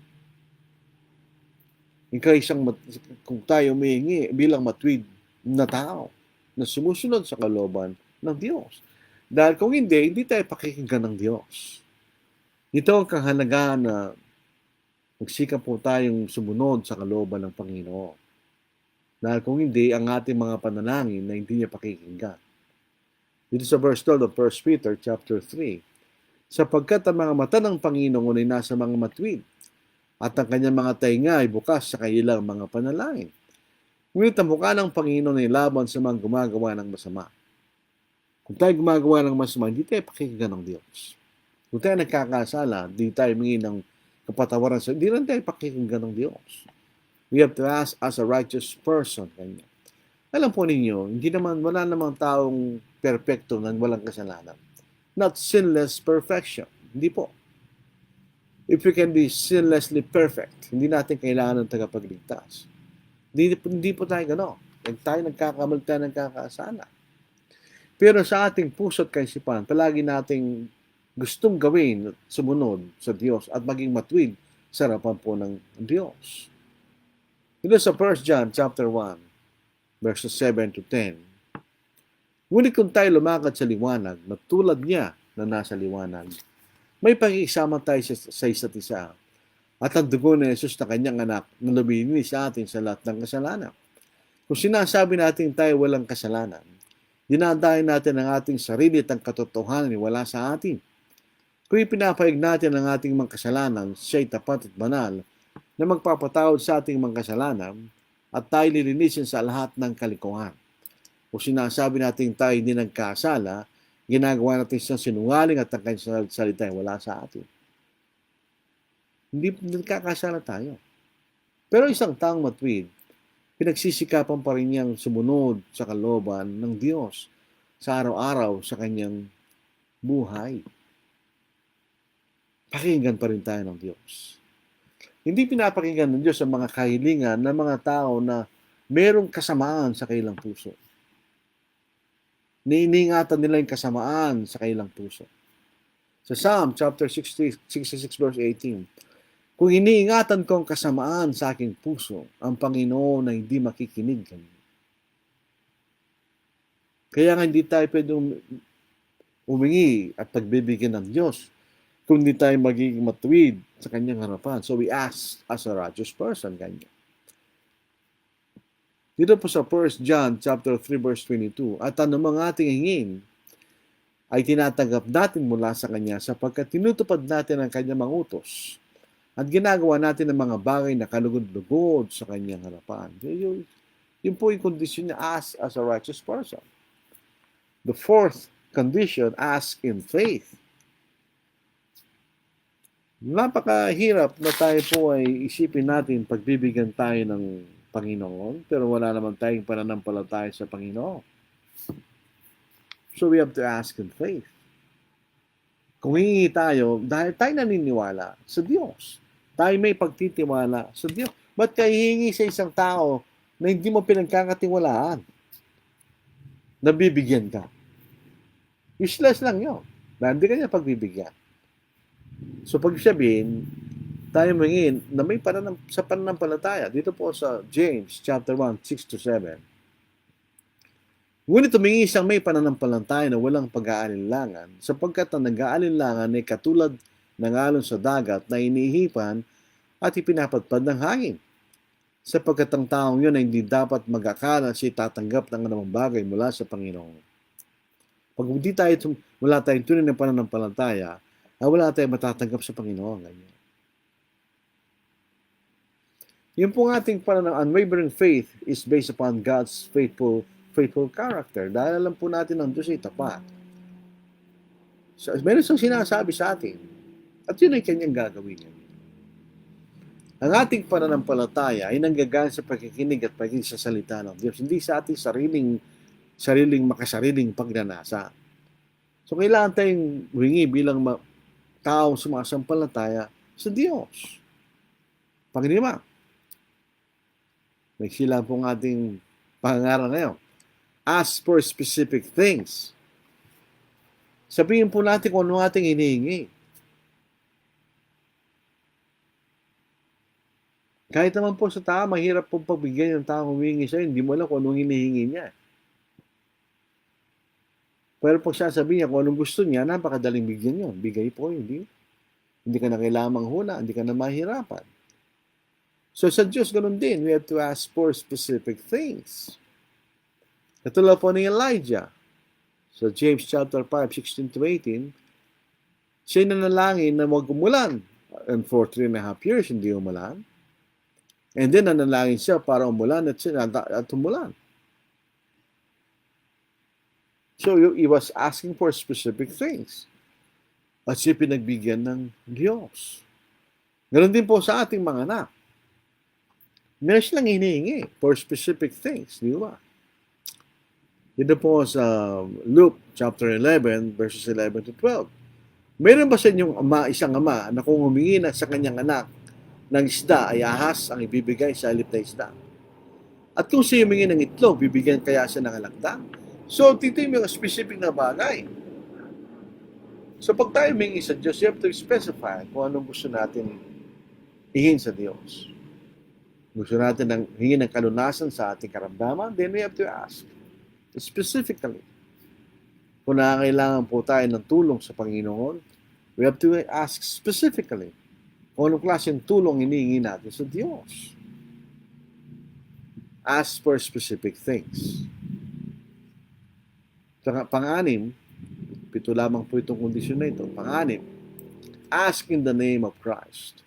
Kung tayo humihingi bilang matuwid na tao na sumusunod sa kalooban ng Diyos. Dahil kung hindi tayo pakikinggan ng Diyos. Ito ang kahalagahan na magsikap po tayong sumunod sa kalooban ng Panginoon. Dahil kung hindi, ang ating mga panalangin na hindi niya pakikinggan. Dito sa verse 12 of 1 Peter chapter 3, sapagkat ang mga mata ng Panginoon ay nasa mga matuwid, at ang kanyang mga tainga ay bukas sa kanilang mga panalangin. Ngunit ang mukha ng Panginoon ay laban sa mga gumagawa ng masama. Kung tayo gumagawa ng masama, hindi tayo pakikinggan ng Diyos. Kung tayo nagkakasala, hindi tayo humingi ng kapatawaran sa hindi lang tayo pakikinggan ng Diyos. We have to ask as a righteous person. Kanya. Alam po ninyo, wala namang taong perfecto na walang kasalanan. Not sinless perfection. Hindi po. If we can be sinlessly perfect, hindi natin kailangan ng tagapagligtas. Hindi po tayo gano'n. Tayo nagkakamali, tayo nagkakasala. Pero sa ating puso at kaisipan, palagi nating gustong gawin, sumunod sa Diyos at maging matuwid sa harapan po ng Diyos. Ito sa 1 John chapter 1, verses 7 to 10. Ngunit kung tayo lumakad sa liwanag, na tulad niya na nasa liwanag, may pakikisama tayo sa isa't isa. At ang dugo ni Jesus na kanyang anak na luminis sa atin sa lahat ng kasalanan. Kung sinasabi natin tayo walang kasalanan, dinadahin natin ang ating sarili at ang katotohanan ni wala sa atin. Kung ipinapahig natin ang ating mga kasalanan, siya'y tapat at banal na magpapatawad sa ating mga kasalanan at tayo lilinisin sa lahat ng kalikuhan. Kung sinasabi natin tayo hindi nagkasala, ginagawa natin siyang sinungaling at ang kanyang salita ay wala sa atin. Hindi nagkakasala tayo. Pero isang taong matuwid, pinagsisikapan pa rin niyang sumunod sa kalooban ng Diyos sa araw-araw sa kanyang buhay. Pakinggan pa rin tayo ng Diyos. Hindi pinapakinggan ng Diyos ang mga kahilingan ng mga tao na merong kasamaan sa kanilang puso. Niingatan nila yung kasamaan sa kanilang puso. Sa Psalm chapter 66 verse 18, kung iniingatan ko ang kasamaan sa aking puso, ang Panginoon ay hindi makikinig kami. Kaya nga hindi tayo pwede umingi at pagbibigyan ng Diyos kung hindi tayo magiging matuwid sa kanyang harapan. So we ask as a righteous person, kanya. Dito po sa 1 John chapter 3 verse 22, at anumang ating hingin ay tinatanggap natin mula sa kanya sapagkat tinutupad natin ang kanyang mga utos at ginagawa natin ang mga bagay na kalugod-lugod sa kanyang harapan. Yun po yung kondisyon niya, ask as a righteous person. The fourth condition, ask in faith. Napakahirap na tayo po ay isipin natin pagbibigyan tayo ng Panginoon, pero wala naman tayong pananampalataya sa Panginoon. So we have to ask in faith. Kung hihingi tayo, dahil tayo naniniwala sa Diyos, tayo may pagtitiwala sa Diyos. Ba't kayo hihingi sa isang tao na hindi mo pinagkakatiwalaan? Nabibigyan ka. Useless lang yun. Dahil hindi ka niya pagbibigyan. So pag sabihin, tayo mangin na may sa pananampalataya, dito po sa James chapter 1, 6-7, ngunit tumingi isang may pananampalataya na walang pag-aalinlangan, sapagkat ang nag-aalinlangan ay katulad ng alon sa dagat na inihipan at ipinapadpad ng hangin. Sapagkat ang taong yun ay hindi dapat mag-akala siya tatanggap ng anumang bagay mula sa Panginoon. Pag wala tayong tunay na pananampalataya, wala tayong matatanggap sa Panginoon. Ganyan. Yung pong ating unwavering faith is based upon God's faithful character. Dahil alam po natin ang Diyos ay tapat. So, meron siyang sinasabi sa atin. At yun ay kanyang gagawin niya. Ang ating pananampalataya ay nanggagaling sa pagkikinig at pagkikinig sa salita ng Diyos. Hindi sa ating sariling makasariling pagnanasa. So, kailangan tayong humingi bilang tao sumasampalataya sa Diyos. Panglima, may sila pong ating pangangaral ngayon. Ask for specific things. Sabihin po natin kung ano ating hinihingi. Kahit naman po sa tao, mahirap pong pagbigyan yung taong humingi sa'yo, hindi mo alam kung anong hinihingi niya. Pero pag sasabihin niya kung anong gusto niya, napakadaling bigyan yun. Bigay po yun. Hindi ka na kailangan manghula, hindi ka na mahirapan. So sa Diyos, ganun din. We have to ask for specific things. Katulad po ni Elijah. So James chapter 5, 16-18, siya nanalangin na wag umulan. And for 3.5 years, hindi umulan. And then nanalangin siya para umulan at umulan. So he was asking for specific things. At siya pinagbigyan ng Diyos. Ganon din po sa ating mga anak. Meron silang hinihingi for specific things, di ba? Dito po sa Luke chapter 11, verses 11-12. Meron ba sa inyong isang ama na kung humingi na sa kanyang anak ng isda ay ahas ang ibibigay sa halip na isda? At kung siya humingi ng itlog, bibigyan kaya siya ng alakdan? So, dito yung mga specific na bagay. So, pag tayo humingi sa Diyos, you have to specify kung anong gusto natin hingin sa Diyos. Gusto natin hingin ng kalunasan sa ating karamdaman, then we have to ask. Specifically, kung nangangailangan po tayo ng tulong sa Panginoon, we have to ask specifically kung anong klaseng tulong hinihingi natin sa Diyos. Ask for specific things. Pang-anim, 7 lamang po itong kondisyon na ito. Pang-anim, ask in the name of Christ.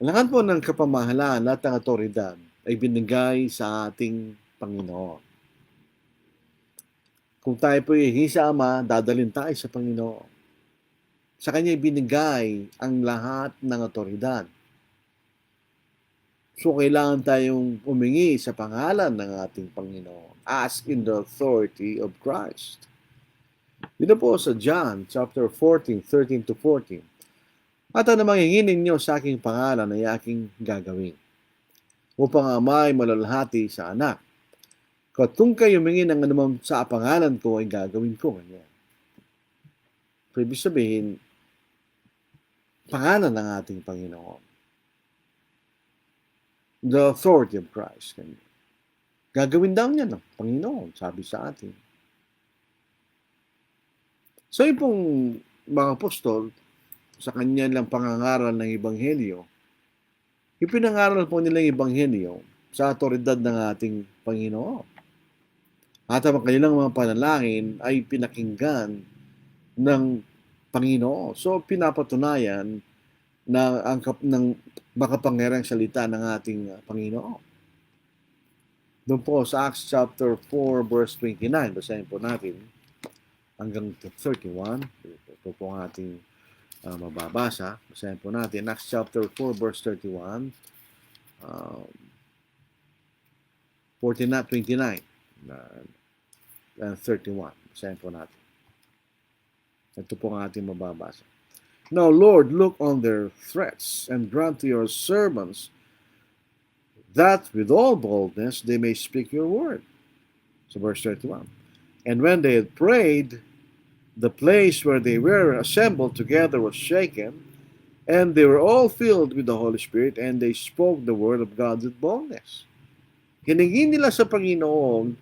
Ang lahat po ng kapamahalaan, lahat ng otoridad ay binigay sa ating Panginoon. Kung tayo po hihingi sa Ama, dadalhin tayo sa Panginoon. Sa Kanya ibinigay ang lahat ng otoridad. So, kailangan tayong humingi sa pangalan ng ating Panginoon. Ask in the authority of Christ. Dito po sa John chapter 14, 13-14. At ang namangingin ninyo sa aking pangalan ay aking gagawin, upang Ama ay malalahati sa anak. Kung kayo humingi ng anumang sa pangalan ko, ay gagawin ko. Ganyan. So, ibig sabihin, pangalan ng ating Panginoon. The authority of Christ. Ganyan. Gagawin daw niya ng Panginoon, sabi sa atin. So, yung pong mga apostol, sa kanya lang pangangaral ng Ebanghelyo, yung pinangaral po nilang Ebanghelyo sa otoridad ng ating Panginoon. At ang kanilang mga panalangin ay pinakinggan ng Panginoon. So, pinapatunayan ng makapangyarihang salita ng ating Panginoon. Doon po sa Acts chapter 4 verse 29, basahin po natin hanggang 31. Ito po ang ating mababasa. Basahin po natin Acts chapter 4 verse 31, 49, 29, and 31. Basahin po natin. Ito po ang ating mababasa. Now, Lord, look on their threats and grant to your servants that with all boldness they may speak your word. So verse 31. And when they had prayed, the place where they were assembled together was shaken, and they were all filled with the Holy Spirit, and they spoke the word of God with boldness. Hiningi nila sa Panginoon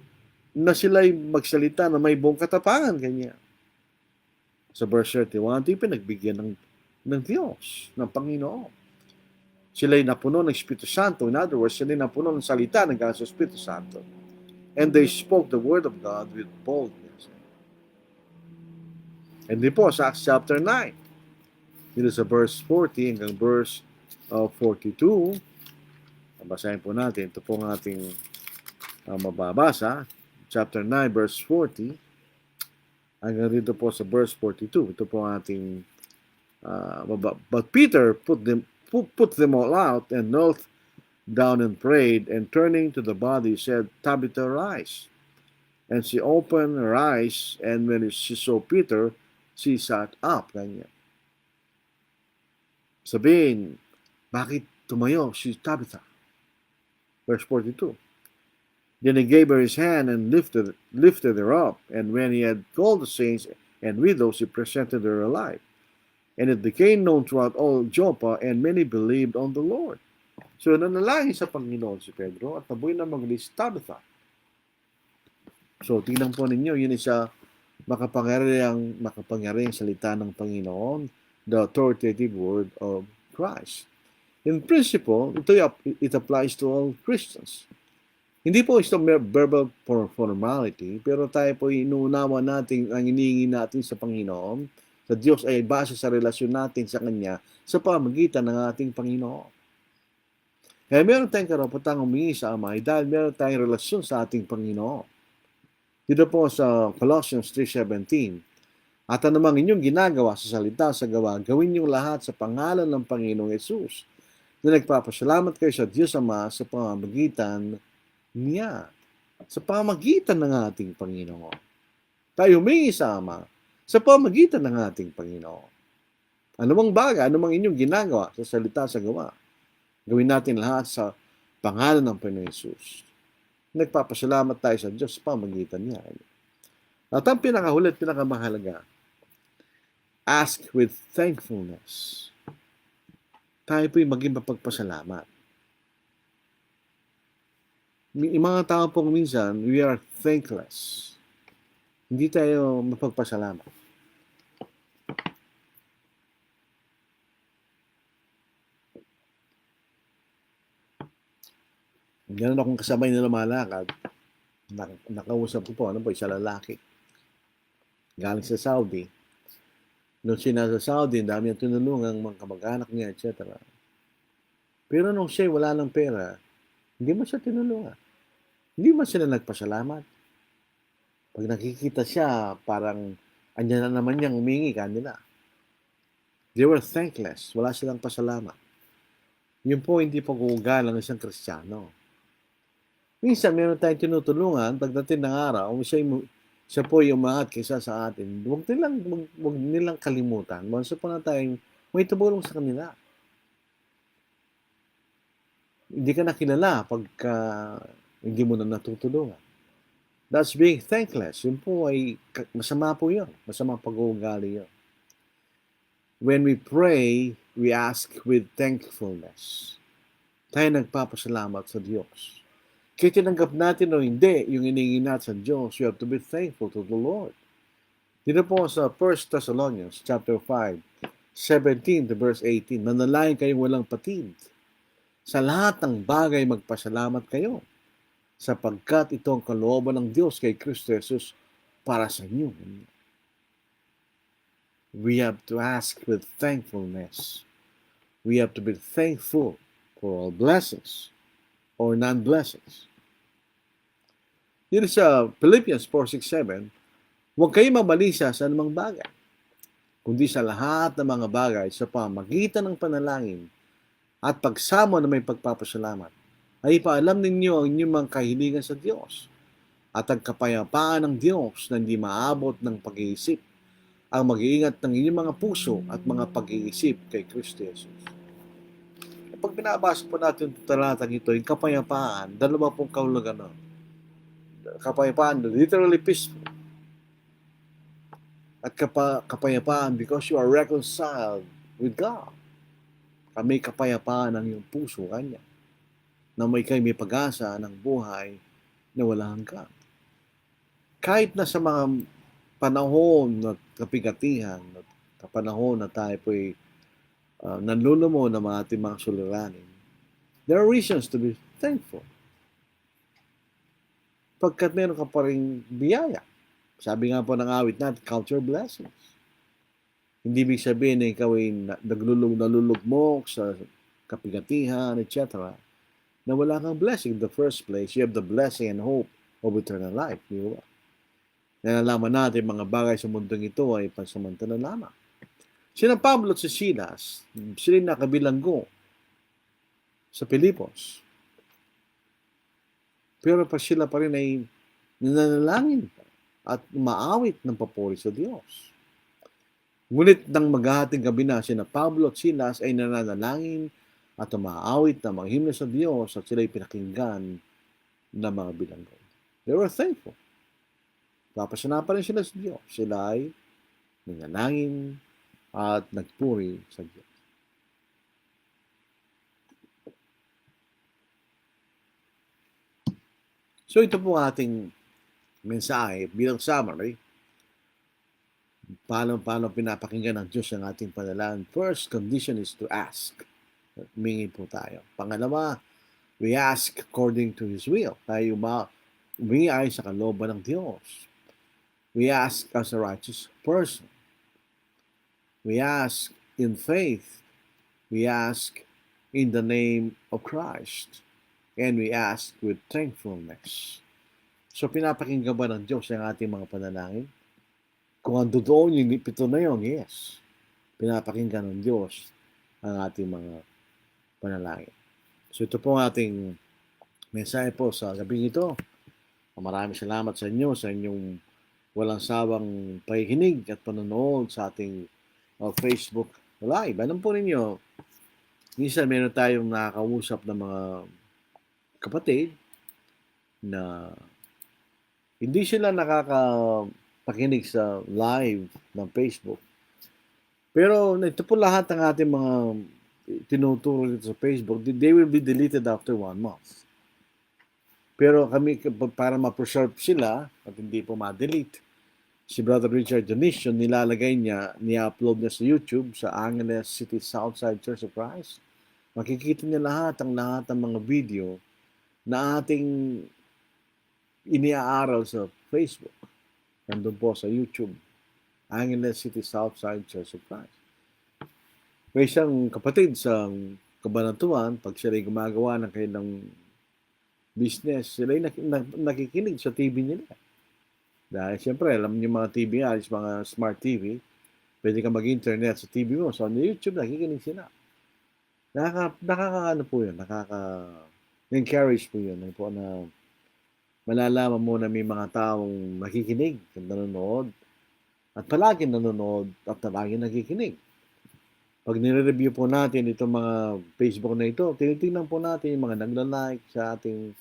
na sila'y magsalita na may buong katapangan kanya. Sa verse 31, ito yung pinagbigyan ng Diyos, ng Panginoon. Sila'y napuno ng Espiritu Santo. In other words, sila'y napuno ng salita ng galing sa Espiritu Santo. And they spoke the word of God with boldness. And di po sa Acts chapter 9, dito sa verse 40 hanggang verse 42, basahin po natin. Ito po ang ating mababasa. Chapter 9, verse 40, hanggang dito po sa verse 42. Ito po ang ating but Peter put them all out and knelt down and prayed, and turning to the body said, Tabitha, rise. And she opened her eyes, and when she saw Peter, she sat up. Ganyan. Sabihin, bakit tumayo si Tabitha? Verse 42. Then he gave her his hand and lifted her up, and when he had called the saints and widows, he presented her alive. And it became known throughout all Joppa, and many believed on the Lord. So nanalangin sa Panginoon si Pedro at nabuhay na magaling si Tabitha. So tingnan po ninyo, yun isa makapangyarihang salita ng Panginoon, the authoritative word of Christ. In principle, it applies to all Christians. Hindi po ito verbal formality, pero tayo po inuunawa natin ang inihingi natin sa Panginoon, sa Diyos ay base sa relasyon natin sa Kanya sa pamagitan ng ating Panginoon. Kaya meron tayong karapatang humingi sa Ama dahil meron tayong relasyon sa ating Panginoon. Dito po sa Colossians 3:17, at anumang inyong ginagawa sa salita sa gawa, gawin niyong lahat sa pangalan ng Panginoong Yesus, na nagpapasalamat kayo sa Diyos Ama sa pamamagitan niya, sa pamagitan ng ating Panginoon. Tayo humingi sa Ama sa pamagitan ng ating Panginoon. Anumang bagay, anumang inyong ginagawa sa salita sa gawa, gawin natin lahat sa pangalan ng Panginoong Yesus. Nagpapasalamat tayo sa Diyos sa pamagitan niya. At ang pinakahulit, pinakamahalaga, ask with thankfulness. Tayo po'y maging mapagpasalamat. Yung mga tao pong minsan, we are thankless. Hindi tayo mapagpasalamat. Ganun akong kasabay na lumalakad. Nakausap ko po, isa lalaki. Galing sa Saudi. Nung siya nasa Saudi, dami ang tinulungan, mga kamag-anak niya, etc. Pero nung siya wala ng pera, hindi mo siya tinulungan. Hindi mo sila nagpasalamat. Pag nakikita siya, parang andyan na naman niyang humingi kanila. They were thankless. Wala silang pasalamat. Yun po hindi pag-uugal ng isang Kristiyano. Minsan, meron tayong tinutulungan, pagdating ng araw, siya po yung umangat kaysa sa atin. Huwag nilang kalimutan. Once upon a time, may tumulong sa kanila. Hindi ka nakilala pagka hindi mo na natutulungan. That's being thankless. Yun po ay masama po yun. Masama pag-uugali yun. When we pray, we ask with thankfulness. Tayo nagpapasalamat sa Diyos. Kaya tinanggap natin o hindi yung iningi natin sa Diyos, you have to be thankful to the Lord. Dito po sa 1 Thessalonians chapter 5, 17 to verse 18, manalangin kayong walang patid. Sa lahat ng bagay magpasalamat kayo, sapagkat ito ang kalooban ng Diyos kay Kristo Jesus para sa inyo. We have to ask with thankfulness. We have to be thankful for all blessings or non-blessings. Dito sa Philippians 4:6-7, huwag kayo mabalisa sa anumang bagay, kundi sa lahat ng mga bagay sa pamagitan ng panalangin at pagsamo na may pagpapasalamat, ay ipaalam ninyo ang inyong mga kahilingan sa Diyos. At ang kapayapaan ng Diyos na hindi maabot ng pag-iisip ang mag-iingat ng inyong mga puso at mga pag-iisip kay Kristo Jesus. Pag binabasa po natin itong talatang ito, yung kapayapaan, dalawa pong kahulugan. Kapayapaan, literally peaceful. At kapayapaan because you are reconciled with God. May kapayapaan ang iyong puso kanya. Na may pag-asa ng buhay na wala hanggan. Kahit na sa mga panahon na kapigatihan, at kapanahon na tayo po'y nanlulumo ng mga ating mga suliranin, there are reasons to be thankful. Pagkat meron ka pa rin biyaya. Sabi nga po ng awit natin, count your blessings. Hindi ibig sabihin na ikaw ay nalulugmok sa kapigatihan, etc. na wala kang blessing. In the first place, you have the blessing and hope of eternal life. Di ba? Nalalaman natin mga bagay sa mundong ito ay pansamantala lamang. Sina Pablo at si Silas, sila nakabilanggo sa Pilipos. Pero sila pa rin ay nananalangin at umaawit ng papuri sa Diyos. Ngunit nang maghahating gabi na, sina Pablo at Silas ay nananalangin at umaawit ng mga himno sa Diyos at sila ay pinakinggan ng mga bilanggo. They were thankful. Papasana pa rin sila sa Diyos. Sila ay nanalangin at nagpuri sa Diyos. So ito po ating mensahe bilang summary. Paano pinapakinggan ng Diyos ang ating panalangin? First condition is to ask. Humingi po tayo. Pangalawa, we ask according to His will. Tayo humingi ay sa kalooban ng Diyos. We ask as a righteous person. We ask in faith. We ask in the name of Christ. And we ask with thankfulness. So pinapakinggan ba ng Diyos ang ating mga panalangin? Kung ang doon yung pito na yun, yes. Pinapakinggan ng Diyos ang ating mga panalangin. So ito po ang ating mensahe po sa gabing ito. Maraming salamat sa inyo, sa inyong walang sawang pakikinig at panonood sa ating Facebook Live. Alam po ninyo, minsan meron tayong nakakausap ng mga kapatid na hindi sila nakakapakinig sa live ng Facebook. Pero ito po lahat ng ating mga tinuturo dito sa Facebook, they will be deleted after 1 month. Pero kami, para ma-preserve sila at hindi po ma-delete, si Brother Richard Dionisio, nilalagay niya, ni-upload niya sa YouTube, sa Angeles City Southside Church of Christ. Makikita niya lahat ng mga video na ating iniaaral sa Facebook. Nandun po sa YouTube, Angeles City Southside Church of Christ. May isang kapatid sa Kabanatuan, pag sila ay gumagawa ng kanilang business, sila ay nakikinig sa TV nila. Dahil siyempre, alam niyo mga TV mga smart TV, pwede ka mag-internet sa TV mo. So, on YouTube, nakikinig sila. Nakaka-ano po yun, nakaka-encourage po yun. Po na malalaman mo na may mga taong nakikinig, nanonood, at palagi nanonood at palagi nakikinig. Pag nire-review po natin itong mga Facebook na ito, tinitingnan po natin yung mga nagla-like sa ating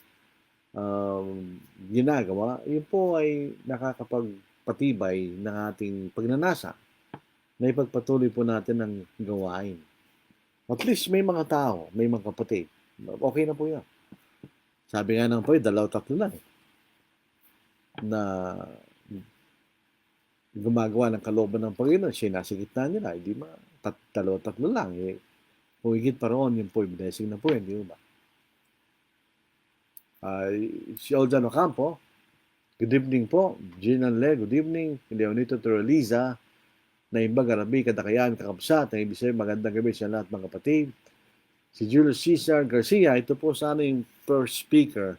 ginagawa. Yun po ay nakakapagpatibay ng ating pagnanasa na ipagpatuloy po natin ang gawain. At least may mga tao, may mga kapatid. Okay na po yan. Sabi nga ng po, 2-3 lang na gumagawa ng kalooban ng Panginoon, sinasigit na nila, hindi 2-3 lang. Kung higit pa roon, yung po, blessing na po yun, di ba? Si Oljan Ocampo, good evening po. Ginan Le, good evening. Leonito Torreliza, na imbag Arabi, Kadakayan, Kakabsat, na ibig sabihin, magandang gabi sa lahat mga kapatid. Si Julius Cesar Garcia, ito po sana yung first speaker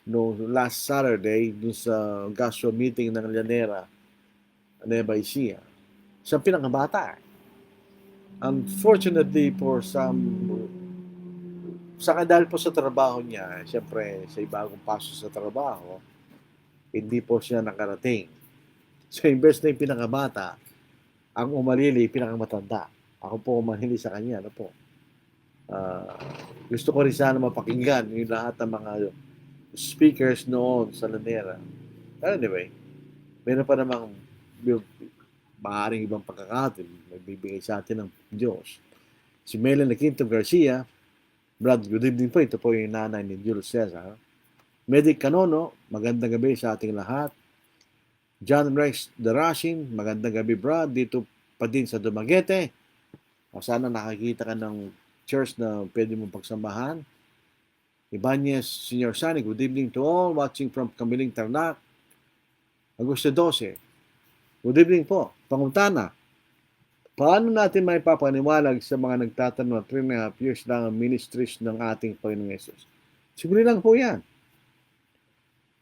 no last Saturday dun sa gospel meeting ng Llanera, Nueva Ecija. Siya pinakabata. Unfortunately for dahil po sa trabaho niya, siyempre sa bagong pasok sa trabaho, hindi po siya nakarating. So, imbes na yung pinakabata, ang umalili, pinakamatanda. Ako po umalili sa kanya. Ano po? Gusto ko rin sana mapakinggan yung lahat ng mga speakers noon sa Lanera. Anyway, meron pa namang maaaring ibang pagkakataon magbibigay sa atin ng Diyos. Si Melanie Quinto Garcia, Brad, good evening po. Ito po yung nanay ni Jules Cesar. Medic Canono, magandang gabi sa ating lahat. John Rex Darashin, magandang gabi Brad. Dito pa din sa Dumaguete. Sana nakakita ka ng church na pwede mong pagsamahan. Ibanez Senior Sani, good evening to all watching from Kamiling Tarlac. Agosto 12. Good evening po. Pangutana, paano natin may papaniwalag sa mga nagtatanong na 3.5 years lang ang ministries ng ating Panginoong Yesus? Siguro lang po yan.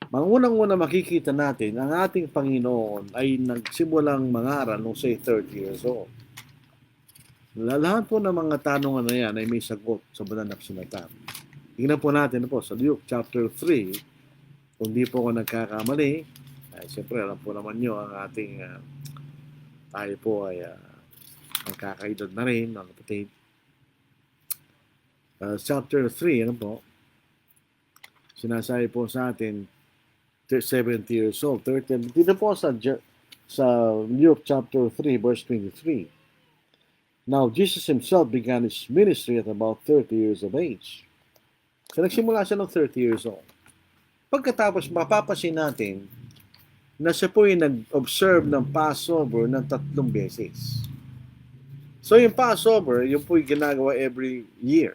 Mangunang-una makikita natin, ang ating Panginoon ay nagsimulang mangaral nung say 30 years old. Lahat po ng mga tanungan na yan ay may sagot sa banal na kasulatan. Tingnan po natin po sa Luke chapter 3, kung di po ako nagkakamali, ay siyempre alam po naman nyo ang ating tayo po ay magkakaedad na rin, mga kapatid. Chapter 3, ano po, sinasabi po sa atin, 70 years old, 30. Dito po sa Luke chapter 3, verse 23. Now, Jesus himself began his ministry at about 30 years of age. So, nagsimula siya ng 30 years old. Pagkatapos, mapapasin natin na siya po yung nag-observe ng Passover ng 3 beses. So, yung Passover, yung po yung ginagawa every year.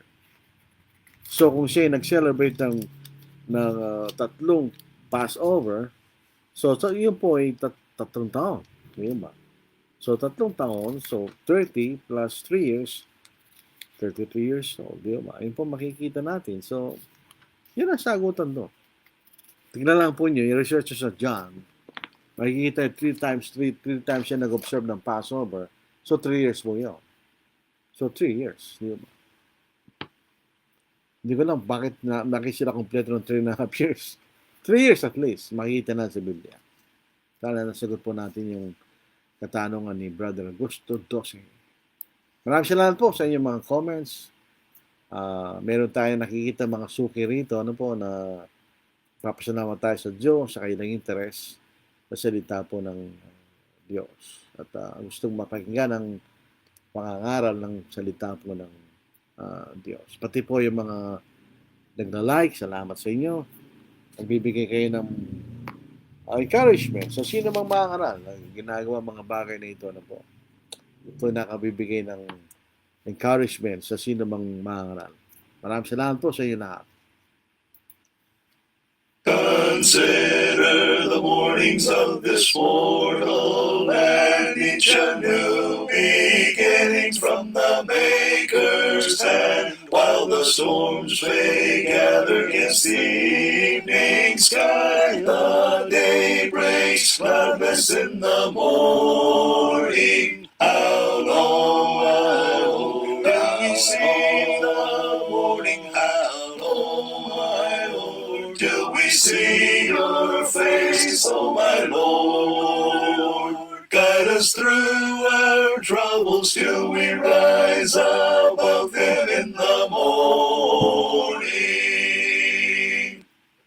So, kung siya yung nag-celebrate ng 3 Passover, so yun po ay 3 taon. Diba? So, 3 taon, so 30 plus 3 years, 33 years old. Diba? Yun po makikita natin. So, yun ang sagutan doon. Tignan lang po nyo, yung research sa John, makikita 3 times siya nag-observe ng Passover. So, 3 years po yun. So, 3 years. Diba? Hindi ko lang bakit sila kompleto ng 3.5 years. 3 years at least, makikita na sa Biblia. Sana nasagot po natin yung katanungan ni Brother Augusto 12. Maraming salamat po sa inyong mga comments. Meron tayong nakikita mga suki rito, ano po, na papasalamat tayo sa Diyos sa kanilang interes sa salita po ng Diyos. At gustong mapakinggan ang pangangaral ng salita po ng Diyos. Pati po yung mga nagna-like, salamat sa inyo. Nagbibigay kayo ng encouragement sa sino mang mangangaral na ginagawa mga bagay na ito na po. Ito nakabibigay ng encouragement sa sino mang mangangaral. Maraming salamat po sa inyo lahat. Consider the mornings of this mortal and each a new beginning from the Maker's hand. While the storms may gather against the evening sky, the day breaks gladness in the morning. How long, do we see the morning? How long, my Lord, till we see your face, oh my Lord. Guide us through our troubles till we rise above them in the morning.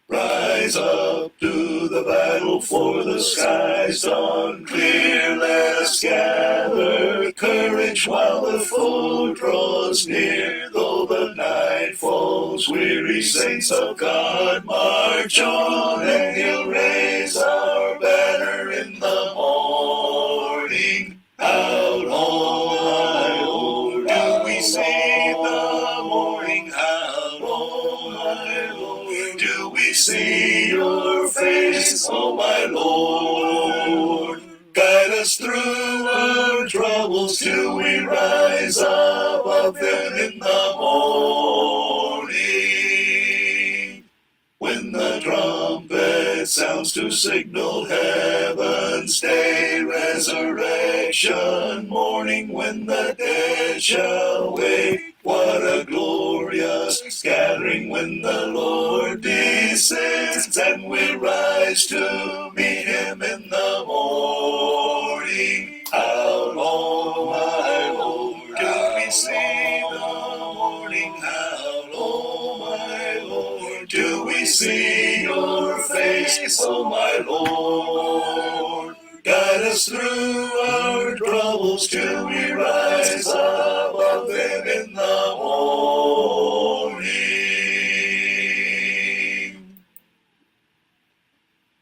Rise up to the battle, for the skies dawn clear. Let us gather courage while the foe draws near. Though the night falls, weary saints of God march on, and he'll raise our banner in the morning. How long, my Lord, do we see the morning? How long, my Lord, do we see your face, oh my Lord? Guide us through our troubles till we rise above them in the morning. When the drum to signal heaven's day, resurrection morning when the dead shall wake. What a glorious gathering when the Lord descends, and we rise to meet him in the morning. How long, my Lord, do we see the morning? How long, my Lord, do we see your face, oh my Lord? Guide us through our troubles till we rise above them in the morning.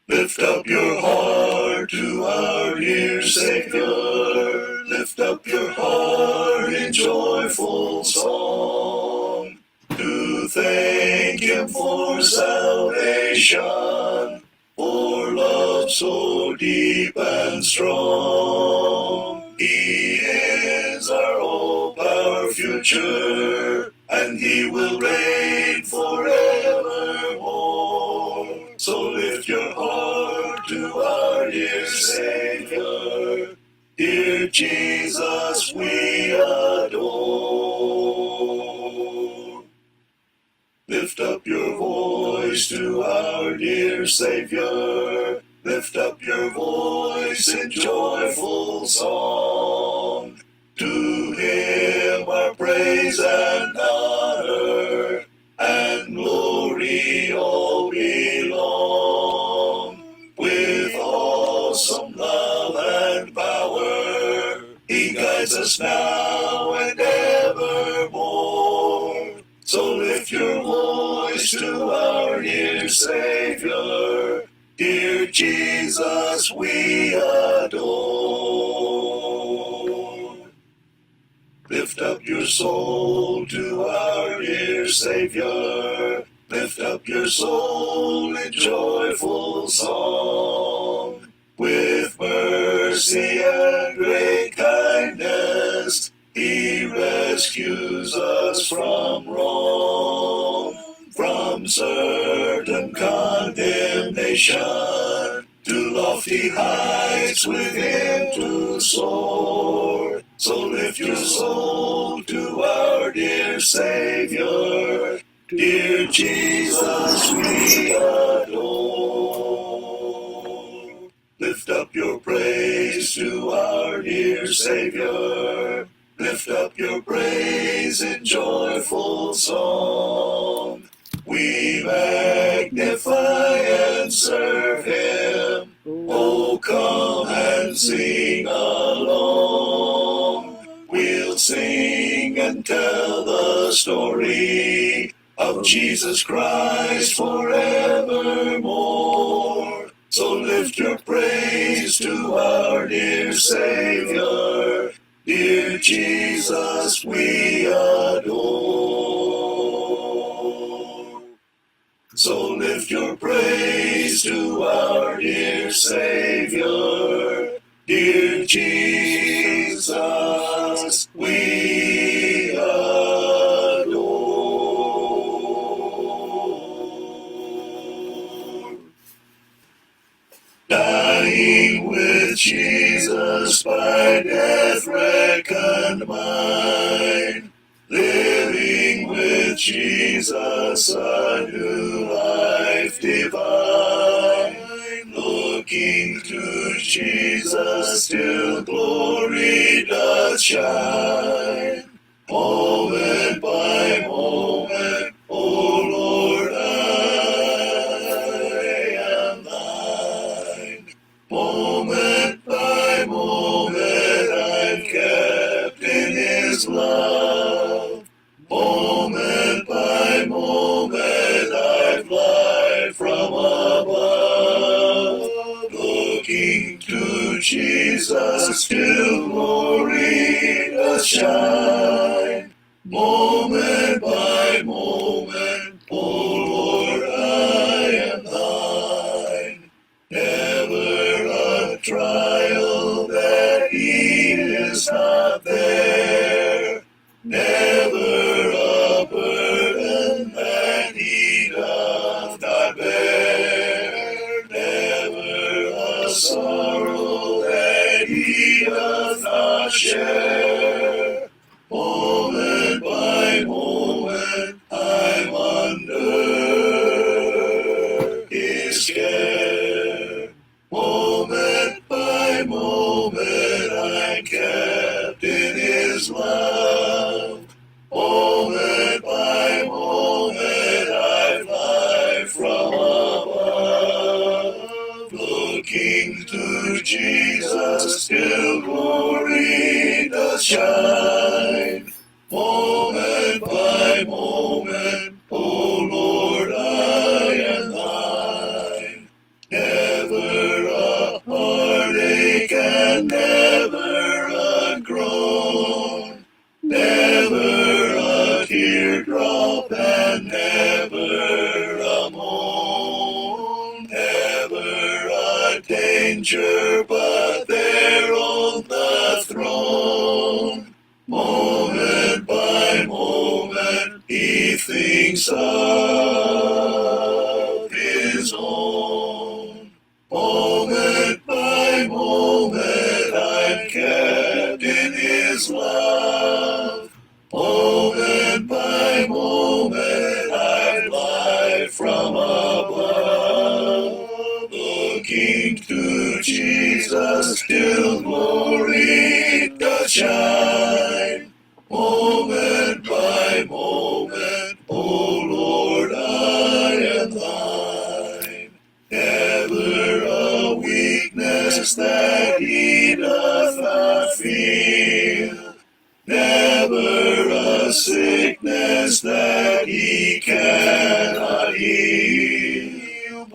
Lift up your heart to our dear Savior. Lift up your heart in joyful song, to thank him for salvation, for love so deep and strong. He is our hope, our future, and he will reign forevermore. So lift your heart to our dear Savior, dear Jesus we adore. Lift up your voice to our dear Savior. Lift up your voice in joyful song. To him our praise and honor and glory all belong. With awesome love and power, he guides us now and evermore. So lift your voice to our dear Savior, dear Jesus we adore. Lift up your soul to our dear Savior. Lift up your soul in joyful song. With mercy and great kindness, he rescues us from wrong, from certain condemnation, to lofty heights with him to soar. So lift your soul to our dear Savior, dear Jesus we adore. Lift up your praise to our dear Savior. Lift up your praise in joyful song. We magnify and serve him. Oh, come and sing along. We'll sing and tell the story of Jesus Christ forevermore. So lift your praise to our dear Savior, dear Jesus we adore. So lift your praise to our dear Savior, dear Jesus we adore. Dying with Jesus, by death reckoned mine. Living with Jesus, a new life divine. Looking to Jesus, till glory doth shine. Moment by moment, O Lord, I am thine. Moment by moment, I'm kept in his love. Moment by moment, I fly from above. Looking to Jesus, till glory doth shine. Moment by moment, O Lord, I am thine. Never a trial that he is not there. Never a burden that he doth not bear. Never that he doth not share. Moment by moment I'm under his care. Moment by moment I'm kept in his love. Moment by moment I fly from above. Looking to Jesus till glory does shine. Moment by moment, O Lord, I am thine. Never a heartache and never a groan. Never a teardrop and never a moan. Never a danger but there on the throne. Moment by moment he thinks of his own. Moment by moment I'm kept in his love. Moment by moment I fly from above. Looking to Jesus till glory does shine. Moment by moment, O Lord, I am thine. Never a weakness that he doth not feel. Never a sickness that he cannot heal.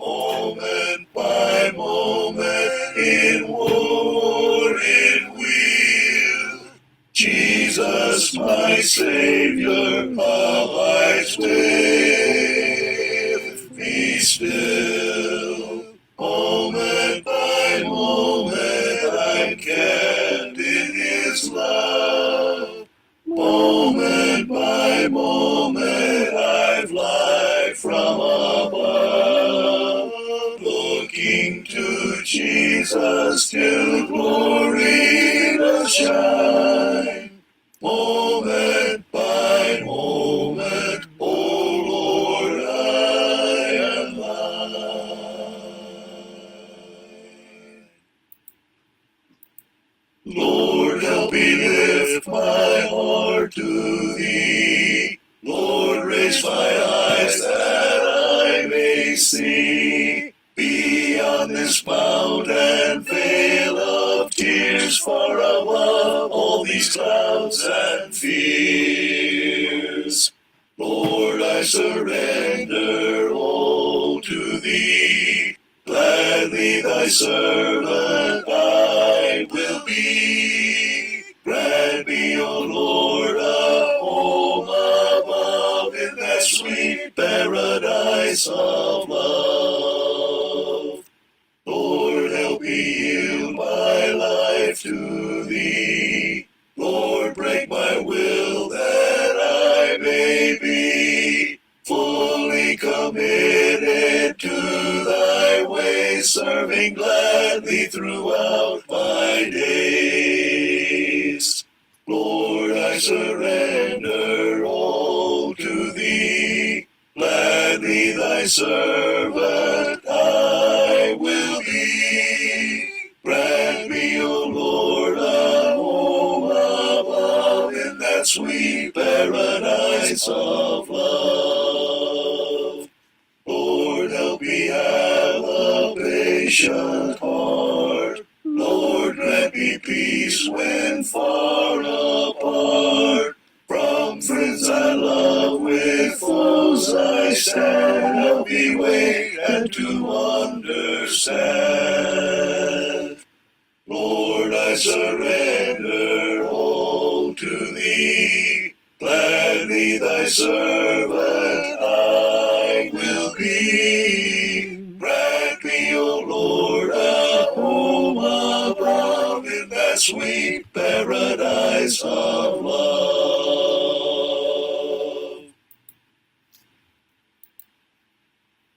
Moment by moment, in war, in weal, Jesus, my Savior, abides with me still. Moment by moment, I'm kept in his love. Moment by moment, I fly from above. Looking to Jesus till glory does shine. Moment by moment, O Lord, I am thine. Lord, help me lift my heart to thee. Lord, raise my eyes that I may see beyond this mount and vale of tears, far above all these clouds and fears. Lord, I surrender all to thee. Gladly thy servant I will be. Grant me, O Lord, a home above in that sweet paradise of love. Lord, help me yield my life to thee. Lord, break my will that I may be fully committed to thy ways, serving gladly throughout my days. Lord, I surrender all to thee. Gladly thy servant I will be. Grant me, O Lord, a home above in that sweet paradise of love. Lord, help me have a patient heart. Lord, grant me peace when far apart. From friends I love, with foes I stand. Help me wait and to understand. Lord, I surrender all to thee. Gladly thy servant I will be. Grant me, O Lord, a home above in that sweet paradise of love.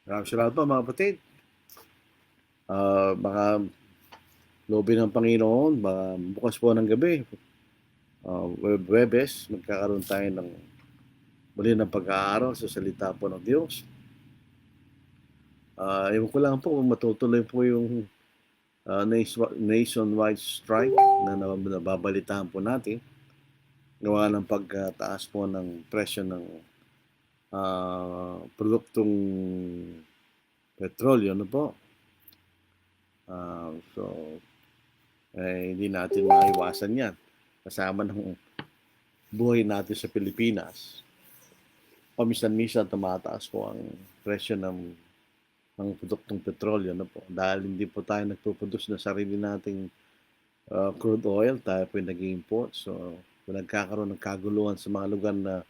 Maraming salamat po mga kapatid. Baka loobin ng Panginoon, bukas po ng gabi, Webes, magkakaroon tayo ng muli ng pag-aaral sa salita po ng Diyos. Ewan ko lang po kung matutuloy po yung nationwide strike na nababalitaan po natin. Gawa ng pagtaas po ng presyo ng produktong petrolyo, ano po. Hindi natin maiwasan yan. Kasama ng buhay natin sa Pilipinas. Paminsan-minsan tumataas po ang presyo ng produktong petrolyo, ano po. Dahil hindi po tayo nagpuproduce na sarili nating crude oil, tayo po yung nag-import. So, kung nagkakaroon ng kaguluhan sa mga lugar na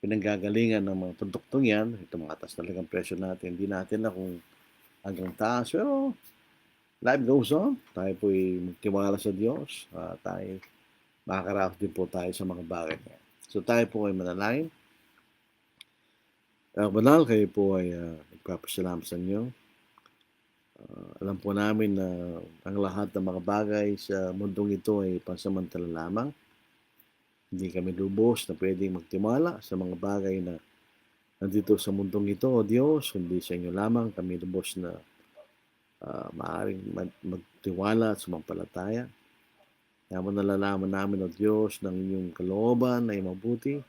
pinanggagalingan ng mga produktong yan, tumataas talaga ang presyo natin. Hindi natin na kung hanggang taas. Pero, life goes on. Tayo po ay magtiwala sa Diyos. Tayo, makakaraos din po tayo sa mga bagay niya. So, tayo po ay manalangin. Banal, kayo po ay nagpapasalamat sa inyo. Alam po namin na ang lahat ng mga bagay sa mundong ito ay pansamantala lamang. Hindi kami lubos na pwedeng magtiwala sa mga bagay na nandito sa mundong ito, O Diyos, kundi sa inyo lamang kami lubos na maaaring magtiwala at sumampalataya. Kaya mo nalalaman namin, O Diyos, ng inyong kalooban ay mabuti,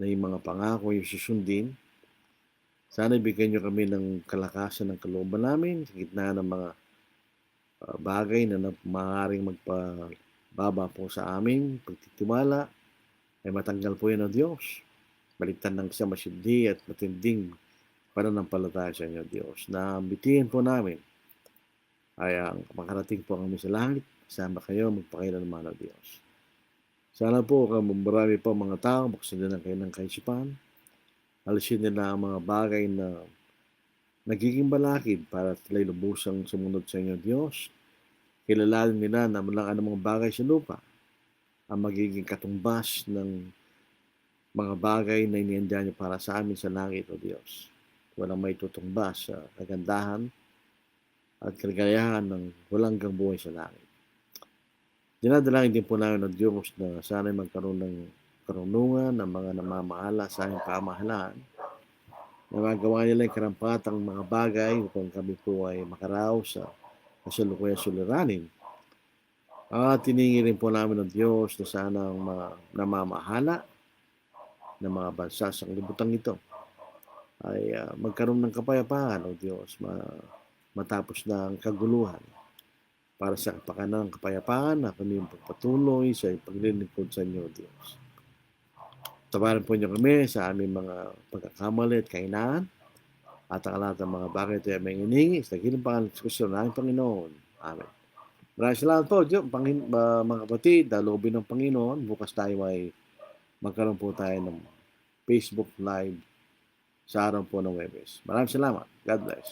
na yung mga pangako yung susundin. Sana ibigay niyo kami ng kalakasan ng kalooban namin sa gitna ng mga bagay na maaaring magpababa po sa amin. Pagtitiwala ay matanggal po yan, O Diyos. Baliktad ng isang masyindi at matinding pananampalataya sa inyo, Diyos. Na ambitihin po namin ay ang makarating po kami sa langit. Sama kayo, magpakailanman, O Diyos. Sana po marami po mga tao, buksan din ang kanilang kaisipan. Alisin nila ang mga bagay na nagiging balakid para sila'y lubusang sumunod sa inyo, Diyos. Kilalanin nila na walang anumang bagay sa lupa ang magiging katumbas ng mga bagay na inihandyan niyo para sa amin sa langit, O Diyos. Walang may tutumbas sa kagandahan at kaligayahan ng walang hanggang buhay sa langit. Dinadalangin din po namin, O Diyos, na sana'y magkaroon ng karunungan ng mga namamahala sa aming pamahalaan na magawa nila yung karampatang mga bagay upang kami po ay makaraos sa kasalukuyan suliranin. At tiningi rin po namin ng Diyos na sana ang mga namamahala ng mga bansa sa kalibutan ito ay magkaroon ng kapayapaan, O Diyos, matapos na ang kaguluhan. Para sa kapakanan ng kapayapaan na kami pagpatuloy sa paglilingkod sa inyo, Diyos. Tawarin po niyo kami sa aming mga pagkakamali at kahinaan at ang lahat ng mga bagay ito ay may hiningi sa dakilang pangalan ng Kristo ng Panginoon. Amen. Maraming salamat po, mga kapatid, loobin ng Panginoon. Bukas tayo ay magkaroon po tayo ng Facebook Live sa araw po ng Webes. Maraming salamat. God bless.